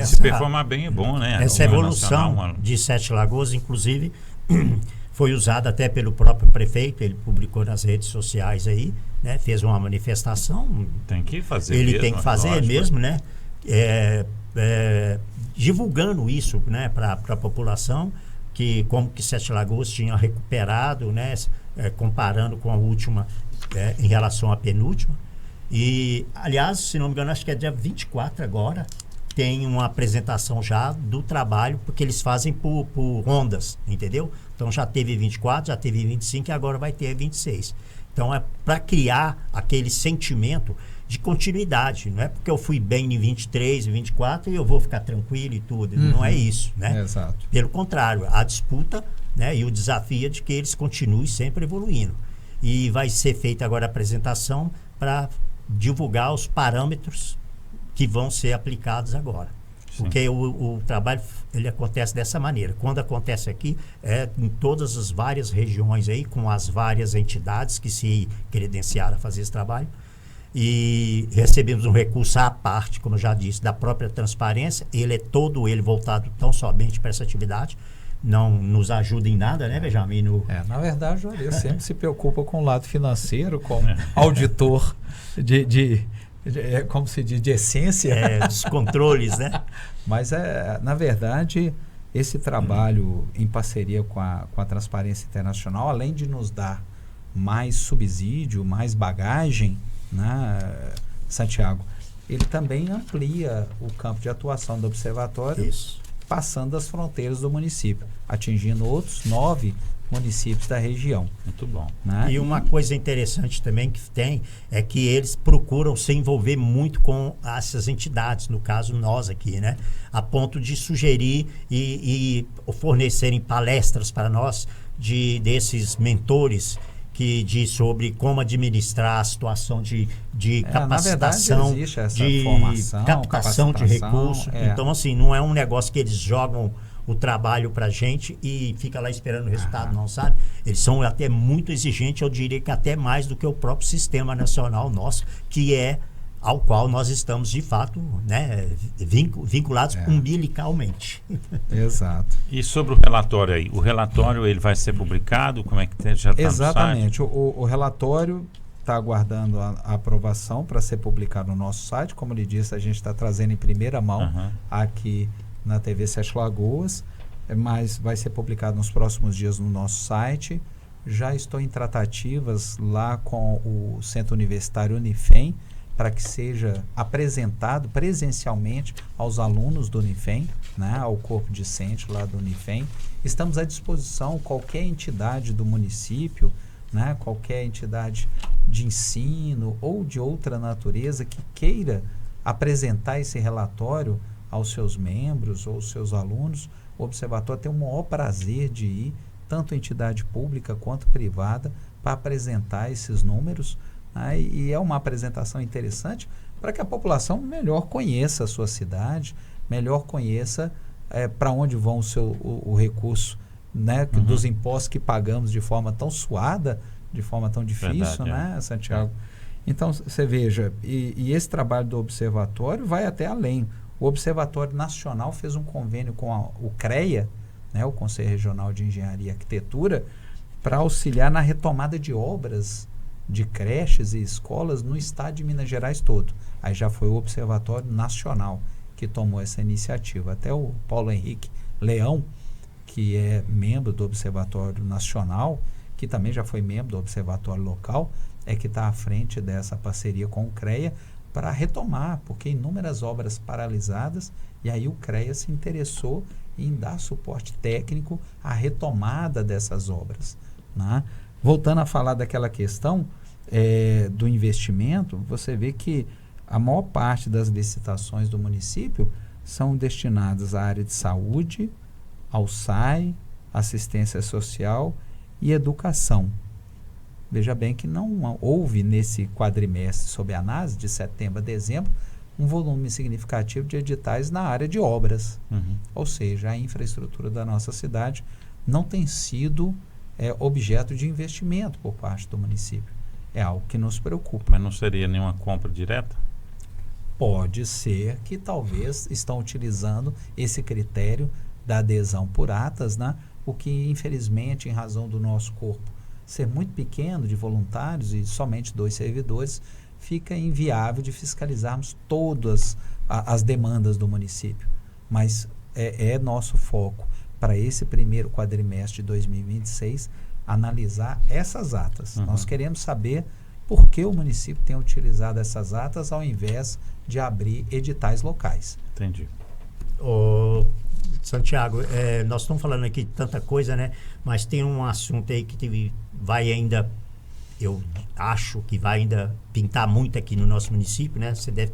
Se performar bem é bom, né? Essa evolução de 7 Lagoas, inclusive, foi usada até pelo próprio prefeito, ele publicou nas redes sociais aí, né? Fez uma manifestação. Tem que fazer ele mesmo, tem que fazer lógico, mesmo, né? Divulgando isso, né, para a população, que como que 7 Lagoas tinha recuperado, né, comparando com a última, em relação à penúltima. E, aliás, se não me engano, acho que é dia 24 agora, tem uma apresentação já do trabalho, porque eles fazem por ondas, entendeu? Então já teve 24, já teve 25 e agora vai ter 26. Então é para criar aquele sentimento de continuidade. Não é porque eu fui bem em 23 e 24 e eu vou ficar tranquilo e tudo. Não é isso, né? Exato. Pelo contrário, a disputa, né, e o desafio é de que eles continuem sempre evoluindo. E vai ser feita agora a apresentação para divulgar os parâmetros que vão ser aplicados agora. Sim. Porque o trabalho ele acontece dessa maneira. Quando acontece aqui, em todas as várias regiões aí, com as várias entidades que se credenciaram a fazer esse trabalho. E recebemos um recurso à parte, como eu já disse, da própria transparência. Ele é todo ele voltado tão somente para essa atividade. Não nos ajuda em nada, né, Benjamin? Na verdade, o Juarez sempre se preocupa com o lado financeiro, como auditor como se diz, de essência. Dos controles, né? Mas, na verdade, esse trabalho em parceria com a Transparência Internacional, além de nos dar mais subsídio, mais bagagem, né, Santiago, ele também amplia o campo de atuação do observatório passando das fronteiras do município, atingindo outros 9 municípios da região. Muito bom. Né? E uma coisa interessante também que tem é que eles procuram se envolver muito com essas entidades, no caso nós aqui, né? A ponto de sugerir e fornecerem palestras para nós desses mentores que diz sobre como administrar a situação de capacitação, na verdade, existe essa de formação, captação de capacitação, recursos. Então, assim, não é um negócio que eles jogam o trabalho para a gente e fica lá esperando o resultado, não, sabe? Eles são até muito exigentes, eu diria que até mais do que o próprio sistema nacional nosso, que é ao qual nós estamos, de fato, né, vinculados umbilicalmente. Exato. E sobre o relatório aí? O relatório ele vai ser publicado? Como é que já está no site? Exatamente. O relatório está aguardando a aprovação para ser publicado no nosso site. Como lhe disse, a gente está trazendo em primeira mão aqui na TV Sete Lagoas, mas vai ser publicado nos próximos dias no nosso site. Já estou em tratativas lá com o Centro Universitário Unifem para que seja apresentado presencialmente aos alunos do Unifem, né, ao corpo discente lá do Unifem. Estamos à disposição, qualquer entidade do município, né, qualquer entidade de ensino ou de outra natureza que queira apresentar esse relatório aos seus membros ou aos seus alunos, o Observatório tem o maior prazer de ir, tanto entidade pública quanto privada, para apresentar esses números. E é uma apresentação interessante para que a população melhor conheça a sua cidade, melhor conheça para onde vão o recurso, né, dos impostos que pagamos de forma tão suada, de forma tão difícil, né, Santiago? Então, você veja, e esse trabalho do Observatório vai até além. O Observatório Nacional fez um convênio com o CREA, né, o Conselho Regional de Engenharia e Arquitetura, para auxiliar na retomada de obras de creches e escolas no estado de Minas Gerais todo. Aí já foi o Observatório Nacional que tomou essa iniciativa. Até o Paulo Henrique Leão, que é membro do Observatório Nacional, que também já foi membro do Observatório Local, é que está à frente dessa parceria com o CREA para retomar, porque inúmeras obras paralisadas, e aí o CREA se interessou em dar suporte técnico à retomada dessas obras, né? Voltando a falar daquela questão do investimento, você vê que a maior parte das licitações do município são destinadas à área de saúde, ao SAI, assistência social e educação. Veja bem que não houve nesse quadrimestre, sob análise, de setembro a dezembro, um volume significativo de editais na área de obras. Ou seja, a infraestrutura da nossa cidade não tem sido objeto de investimento por parte do município. É algo que nos preocupa. Mas não seria nenhuma compra direta? Pode ser que talvez estão utilizando esse critério da adesão por atas, né? O que, infelizmente, em razão do nosso corpo ser muito pequeno de voluntários e somente 2 servidores, fica inviável de fiscalizarmos todas as demandas do município. Mas é nosso foco para esse primeiro quadrimestre de 2026 analisar essas atas. Nós queremos saber por que o município tem utilizado essas atas ao invés de abrir editais locais. Entendi. Santiago, nós estamos falando aqui de tanta coisa, né? Mas tem um assunto aí que vai ainda, eu acho que vai ainda pintar muito aqui no nosso município, né? Você deve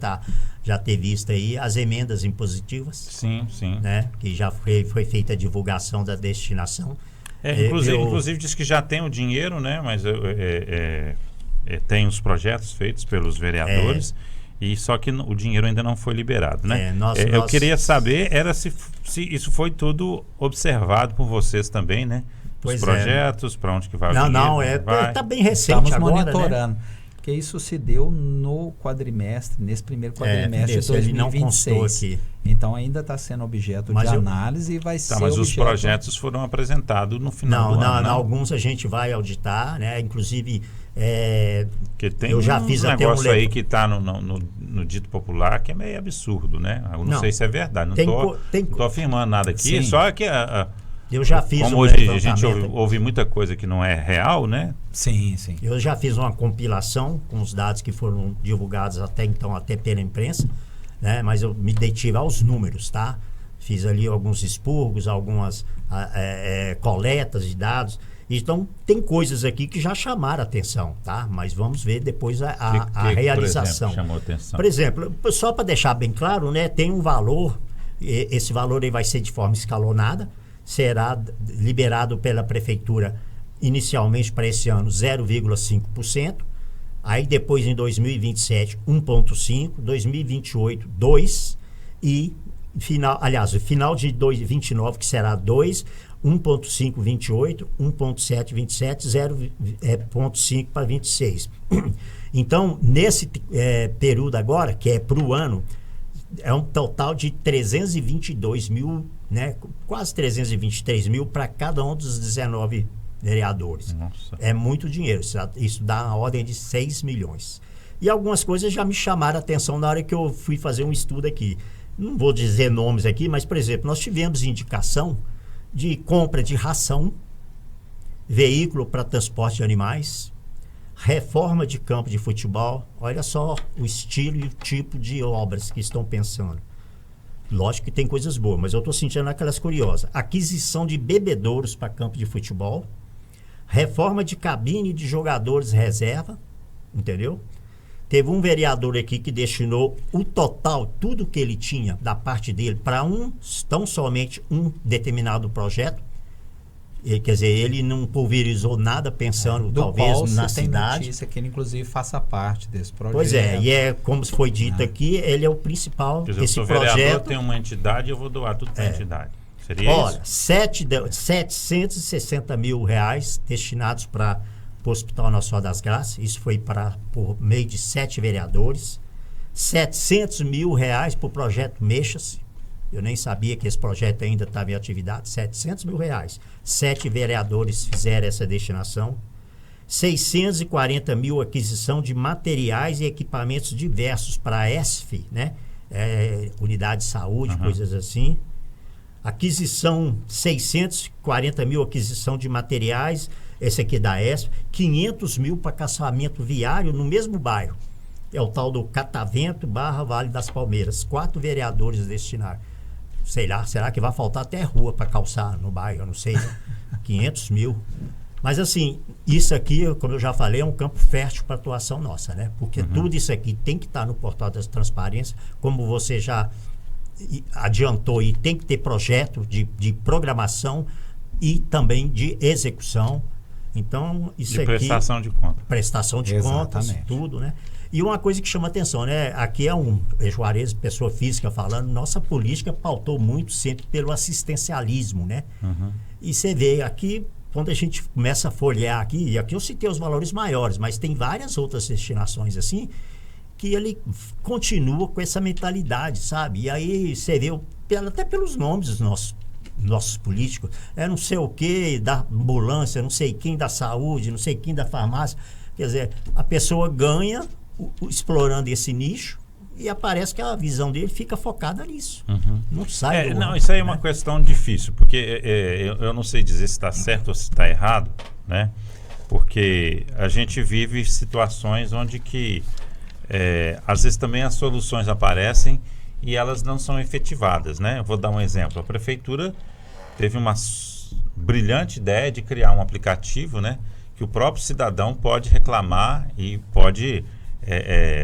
já ter visto aí as emendas impositivas. Sim, sim. Né? Que já foi feita a divulgação da destinação. Inclusive diz que já tem o dinheiro, né? Mas tem os projetos feitos pelos vereadores. E só que o dinheiro ainda não foi liberado, né? Eu queria saber se isso foi tudo observado por vocês também, né? Os projetos, para onde que vai o dinheiro? Não, está bem recente. Estamos agora, monitorando. Né? Porque isso se deu no quadrimestre, nesse primeiro quadrimestre de 2026. Não constou aqui. Então ainda está sendo objeto de análise e vai ser mas os projetos foram apresentados no final do ano. Alguns a gente vai auditar, né? Inclusive... Porque tem eu já fiz até negócio aí que está no dito popular que é meio absurdo, né? Eu não sei se é verdade, não estou afirmando nada aqui, só que eu já fiz como hoje a gente ouve muita coisa que não é real, né? Sim, sim. Eu já fiz uma compilação com os dados que foram divulgados até então, até pela imprensa, né? Mas eu me detive aos números, tá? fiz ali alguns expurgos, algumas coletas de dados. Então, tem coisas aqui que já chamaram a atenção, tá? Mas vamos ver depois a realização. Por exemplo, chamou atenção? Por exemplo, só para deixar bem claro, né, tem um valor, esse valor aí vai ser de forma escalonada, será liberado pela prefeitura inicialmente para esse ano 0,5%, aí depois em 2027 1,5%, 2028 2% e final de 2029 que será 2%, 1,5 28, 1,7 27, 0,5 para 26. Então, nesse período agora, que é para o ano, é um total de 322 mil, né, quase 323 mil para cada um dos 19 vereadores. Nossa. É muito dinheiro, isso dá a ordem de 6 milhões. E algumas coisas já me chamaram a atenção na hora que eu fui fazer um estudo aqui. Não vou dizer nomes aqui, mas, por exemplo, nós tivemos indicação de compra de ração, veículo para transporte de animais, reforma de campo de futebol. Olha só o estilo e o tipo de obras que estão pensando. Lógico que tem coisas boas, mas eu estou sentindo aquelas curiosas. Aquisição de bebedouros para campo de futebol, reforma de cabine de jogadores reserva, entendeu? Teve um vereador aqui que destinou o total, tudo que ele tinha da parte dele, para tão somente um determinado projeto. Quer dizer, ele não pulverizou nada pensando talvez na cidade. Tem notícia que ele inclusive faça parte desse projeto. Pois é, e como foi dito aqui, ele é o principal. Quer dizer, esse eu sou projeto vereador, tenho uma entidade, eu vou doar tudo para a entidade. Seria Olha, isso? 760 mil reais destinados para o Hospital Nossa Senhora das Graças. Isso foi por meio de 7 vereadores. 700 mil reais para o projeto Mexa-se. Eu nem sabia que esse projeto ainda estava em atividade. 700 mil reais. 7 vereadores fizeram essa destinação. 640 mil aquisição de materiais e equipamentos diversos para a ESF, né? Unidade de saúde, coisas assim. Aquisição, 640 mil aquisição de materiais, esse aqui da ESF, 500 mil para caçamento viário no mesmo bairro. É o tal do Catavento / Vale das Palmeiras. 4 vereadores destinaram. Sei lá, será que vai faltar até rua para calçar no bairro? Eu não sei, né? 500 mil. Mas assim, isso aqui, como eu já falei, é um campo fértil para a atuação nossa, né? Porque tudo isso aqui tem que estar no portal das transparências, como você já adiantou, e tem que ter projeto de programação e também de execução. Então, isso aqui... prestação de contas. Prestação de contas, tudo, né? E uma coisa que chama atenção, né? Aqui é Juarez, pessoa física falando, nossa política pautou muito sempre pelo assistencialismo, né? E você vê aqui, quando a gente começa a folhear aqui, e aqui eu citei os valores maiores, mas tem várias outras destinações assim, que ele continua com essa mentalidade, sabe? E aí você vê, até pelos nomes dos nossos políticos, não sei o que da ambulância, não sei quem da saúde, não sei quem da farmácia. Quer dizer, a pessoa ganha explorando esse nicho e aparece que a visão dele fica focada nisso. Não sai do isso aí é uma questão difícil, porque eu não sei dizer se está certo ou se está errado, né? Porque a gente vive situações onde que às vezes também as soluções aparecem e elas não são efetivadas, né? Eu vou dar um exemplo. A prefeitura teve uma brilhante ideia de criar um aplicativo, né? Que o próprio cidadão pode reclamar e pode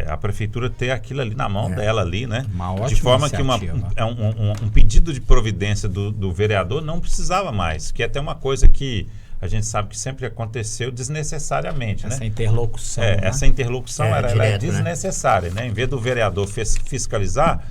a prefeitura ter aquilo ali na mão dela ali, né? De forma que um pedido de providência do vereador não precisava mais, que é até uma coisa que a gente sabe que sempre aconteceu desnecessariamente, essa né? Interlocução, né? Essa interlocução ela é direto, desnecessária, né? Em vez do vereador fiscalizar,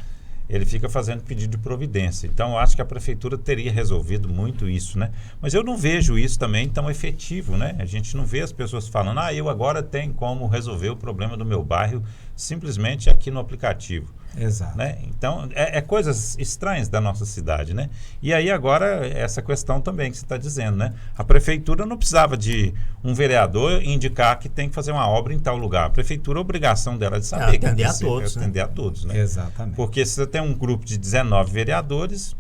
ele fica fazendo pedido de providência. Então, eu acho que a prefeitura teria resolvido muito isso, né? Mas eu não vejo isso também tão efetivo, né? A gente não vê as pessoas falando, eu agora tenho como resolver o problema do meu bairro simplesmente aqui no aplicativo. Exato. Né? Então, coisas estranhas da nossa cidade, né? E aí agora, essa questão também que você está dizendo, né? A prefeitura não precisava de um vereador indicar que tem que fazer uma obra em tal lugar. A prefeitura, a obrigação dela é de saber atender a todos, atender a todos, né? Exatamente. Porque se você tem um grupo de 19 vereadores,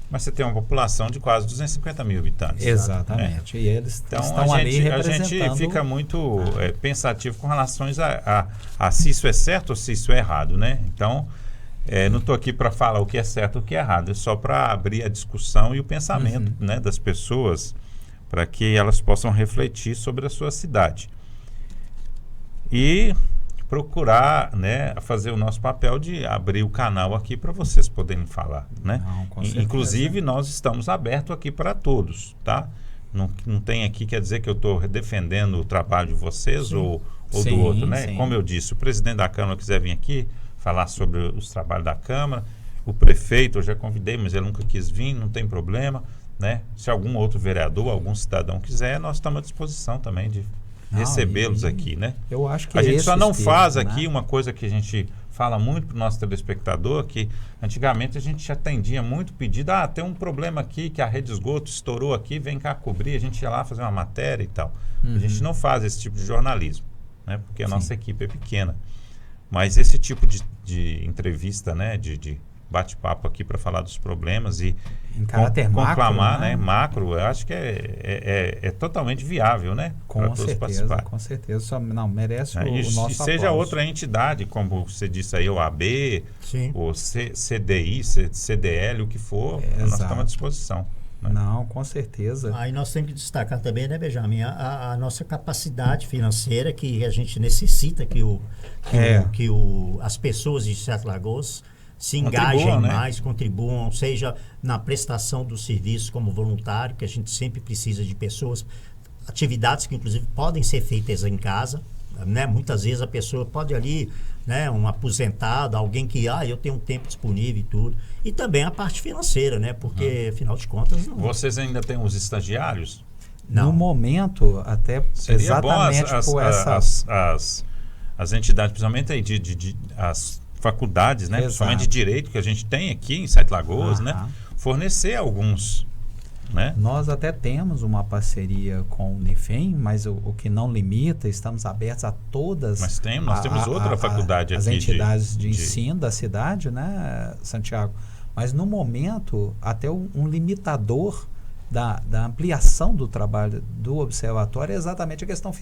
mas você tem uma população de quase 250 mil habitantes. Exatamente. Né? E eles então, estão ali representando... A gente fica muito pensativo com relação a se isso é certo ou se isso é errado, né? Então, não estou aqui para falar o que é certo e o que é errado, é só para abrir a discussão e o pensamento, né, das pessoas, para que elas possam refletir sobre a sua cidade. E procurar, né, fazer o nosso papel de abrir o canal aqui para vocês poderem falar, né? Não, com certeza. Inclusive, nós estamos abertos aqui para todos, tá? Não tem aqui, quer dizer que eu estou defendendo o trabalho de vocês ou Sim, do outro, né? sim. Como eu disse, o presidente da Câmara quiser vir aqui falar sobre os trabalhos da Câmara, o prefeito eu já convidei, mas ele nunca quis vir, não tem problema, né? Se algum outro vereador, algum cidadão quiser, nós estamos à disposição também de recebê-los aqui, né? Eu acho que A gente esse só não espírito, faz né? aqui uma coisa que a gente fala muito para o nosso telespectador, que antigamente a gente atendia muito pedido, tem um problema aqui, que a rede de esgoto estourou aqui, vem cá cobrir, a gente ia lá fazer uma matéria e tal. A gente não faz esse tipo de jornalismo, né? Porque a nossa equipe é pequena. Mas esse tipo de entrevista, né? De bate-papo aqui para falar dos problemas e em caráter macro, conclamar, né? Macro, eu acho que é totalmente viável, né? Com Para todos certeza, participarem. com certeza. Só, não, merece E o nosso seja aplauso. outra entidade, como você disse aí, o AB, Sim. o CDI, CDL, o que for, nós exato. estamos à disposição. Né? Não, com certeza. Aí nós temos que destacar também, né, Benjamin, a nossa capacidade financeira que a gente necessita que as pessoas de Sete Lagoas se engajem né? mais, contribuam, seja na prestação do serviço como voluntário, que a gente sempre precisa de pessoas, atividades que inclusive podem ser feitas em casa, né? Muitas vezes a pessoa pode ali, né, um aposentado, alguém que, eu tenho um tempo disponível e tudo. E também a parte financeira, né? Porque, afinal de contas, não... Vocês ainda têm os estagiários? Não. No momento, até Seria exatamente bom por essa... as entidades, principalmente aí as faculdades, né? Exato. Principalmente de direito que a gente tem aqui em Sete Lagoas, né? Aham. Fornecer alguns, né? Nós até temos uma parceria com o Unifem, mas o que não limita, estamos abertos a todas... Mas nós temos outra faculdade as aqui. As entidades de ensino da cidade, né, Santiago? Mas no momento, até um limitador da ampliação do trabalho do observatório é exatamente a questão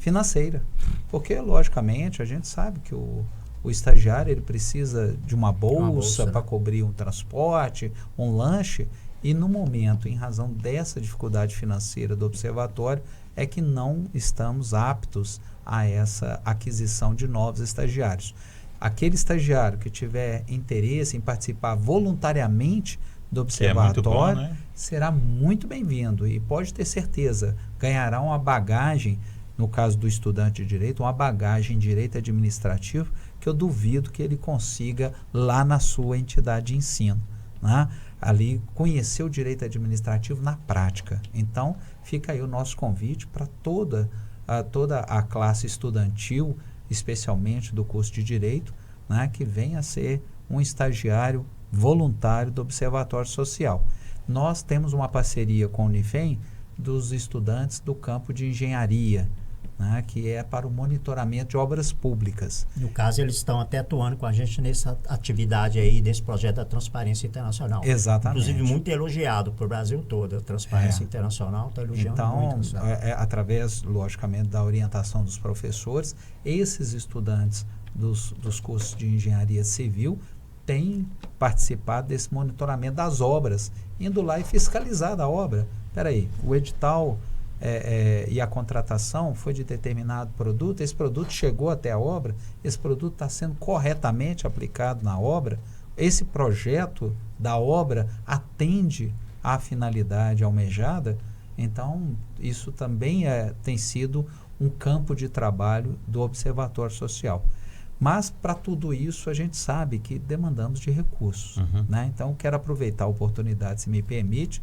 financeira. Porque, logicamente, a gente sabe que o estagiário ele precisa de uma bolsa para cobrir um transporte, um lanche, e no momento, em razão dessa dificuldade financeira do observatório, é que não estamos aptos a essa aquisição de novos estagiários. Aquele estagiário que tiver interesse em participar voluntariamente do observatório, muito bom, né? será muito bem-vindo e pode ter certeza, ganhará uma bagagem, no caso do estudante de direito, uma bagagem em direito administrativo que eu duvido que ele consiga lá na sua entidade de ensino, né? Ali conhecer o direito administrativo na prática. Então, fica aí o nosso convite para toda a classe estudantil, especialmente do curso de Direito, né, que venha a ser um estagiário voluntário do Observatório Social. Nós temos uma parceria com o Unifem dos estudantes do campo de Engenharia, né, que é para o monitoramento de obras públicas. No caso, eles estão até atuando com a gente nessa atividade aí, desse projeto da Transparência Internacional. Exatamente. Inclusive, muito elogiado para o Brasil todo. A Transparência Internacional está elogiando muito. Então, através, logicamente, da orientação dos professores, esses estudantes dos cursos de Engenharia Civil têm participado desse monitoramento das obras, indo lá e fiscalizar a obra. Espera aí, o edital... e a contratação foi de determinado produto, esse produto chegou até a obra, esse produto está sendo corretamente aplicado na obra, esse projeto da obra atende à finalidade almejada. Então, isso também tem sido um campo de trabalho do Observatório Social. Mas, para tudo isso, a gente sabe que demandamos de recursos. Né? Então, quero aproveitar a oportunidade, se me permite,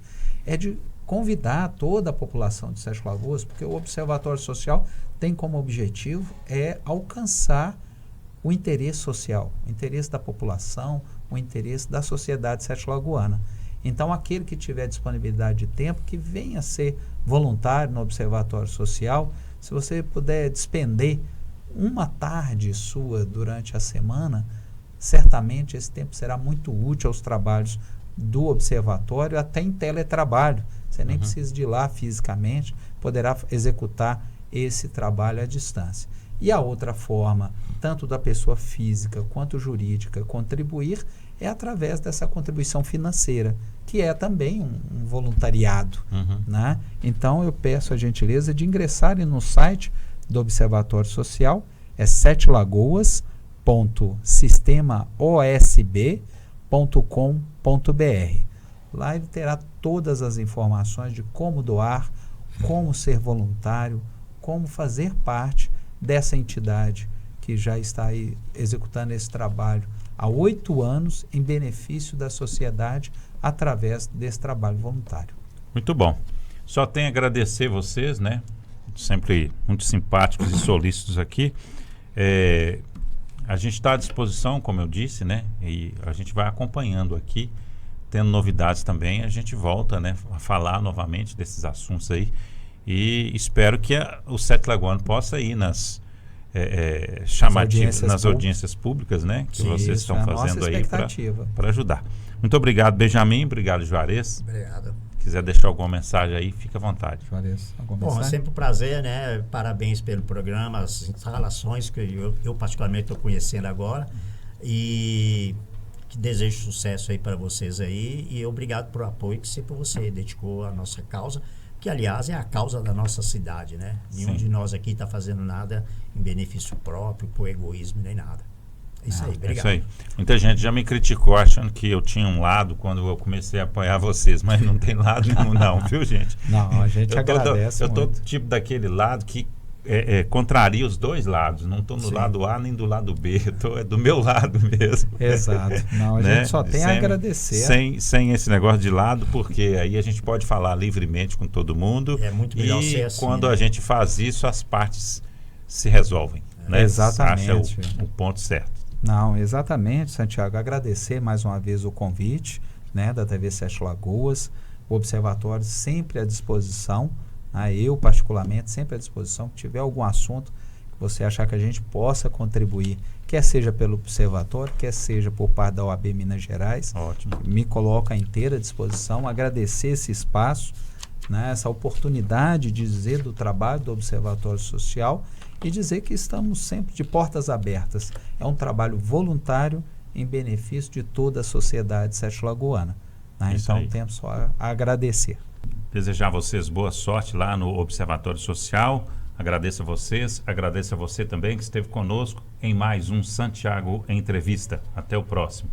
de convidar toda a população de Sete Lagoas, porque o Observatório Social tem como objetivo alcançar o interesse social, o interesse da população, o interesse da sociedade sete-lagoana. Então, aquele que tiver disponibilidade de tempo, que venha ser voluntário no Observatório Social. Se você puder despender uma tarde sua durante a semana, certamente esse tempo será muito útil aos trabalhos do observatório, até em teletrabalho. Você nem precisa de ir lá fisicamente, poderá executar esse trabalho à distância. E a outra forma, tanto da pessoa física quanto jurídica, contribuir é através dessa contribuição financeira, que é também um voluntariado. Né? Então, eu peço a gentileza de ingressarem no site do Observatório Social, é setelagoas.sistemaosb.com.br. Lá ele terá todas as informações de como doar, como ser voluntário, como fazer parte dessa entidade que já está aí executando esse trabalho há 8 anos em benefício da sociedade através desse trabalho voluntário. Muito bom. Só tenho a agradecer vocês, né? Sempre muito simpáticos e solícitos aqui. A gente está à disposição, como eu disse, né? E a gente vai acompanhando aqui, tendo novidades também, a gente volta, né, a falar novamente desses assuntos aí. E espero que o Sete Lagoano possa ir nas chamativas, nas audiências públicas, né, que vocês estão fazendo aí para ajudar. Muito obrigado, Benjamin. Obrigado, Juarez. Obrigado. Quiser deixar alguma mensagem aí, fica à vontade. Juarez, alguma Bom, mensagem? é sempre um prazer, né? Parabéns pelo programa, as instalações que eu particularmente estou conhecendo agora. E que desejo sucesso aí para vocês aí. E obrigado por apoio que sempre você dedicou à nossa causa, que aliás é a causa da nossa cidade, né? Nenhum de nós aqui está fazendo nada em benefício próprio, por egoísmo, nem nada. É isso aí, obrigado. É isso aí. Muita gente já me criticou achando que eu tinha um lado quando eu comecei a apoiar vocês, mas não tem lado nenhum não, viu, gente? Não, a gente agradece Eu tô muito. tipo daquele lado que contraria os dois lados. Não estou no lado A nem do lado B. É do meu lado mesmo. Exato. Não, a gente só tem a agradecer. Sem esse negócio de lado, porque aí a gente pode falar livremente com todo mundo. É muito melhor ser assim, quando né? a gente faz isso, as partes se resolvem. Né? Exatamente. Acha o ponto certo. Não, exatamente, Santiago. Agradecer mais uma vez o convite, né, da TV Sete Lagoas. O Observatório sempre à disposição. Eu, particularmente, sempre à disposição. Se tiver algum assunto que você achar que a gente possa contribuir, quer seja pelo Observatório, quer seja por parte da OAB Minas Gerais, Ótimo. me coloco à inteira disposição. Agradecer esse espaço, né, essa oportunidade de dizer do trabalho do Observatório Social e dizer que estamos sempre de portas abertas. É um trabalho voluntário em benefício de toda a sociedade sete-lagoana. Né? Então, temos só a agradecer. Desejar a vocês boa sorte lá no Observatório Social. Agradeço a vocês, agradeço a você também que esteve conosco em mais um Santiago Entrevista. Até o próximo.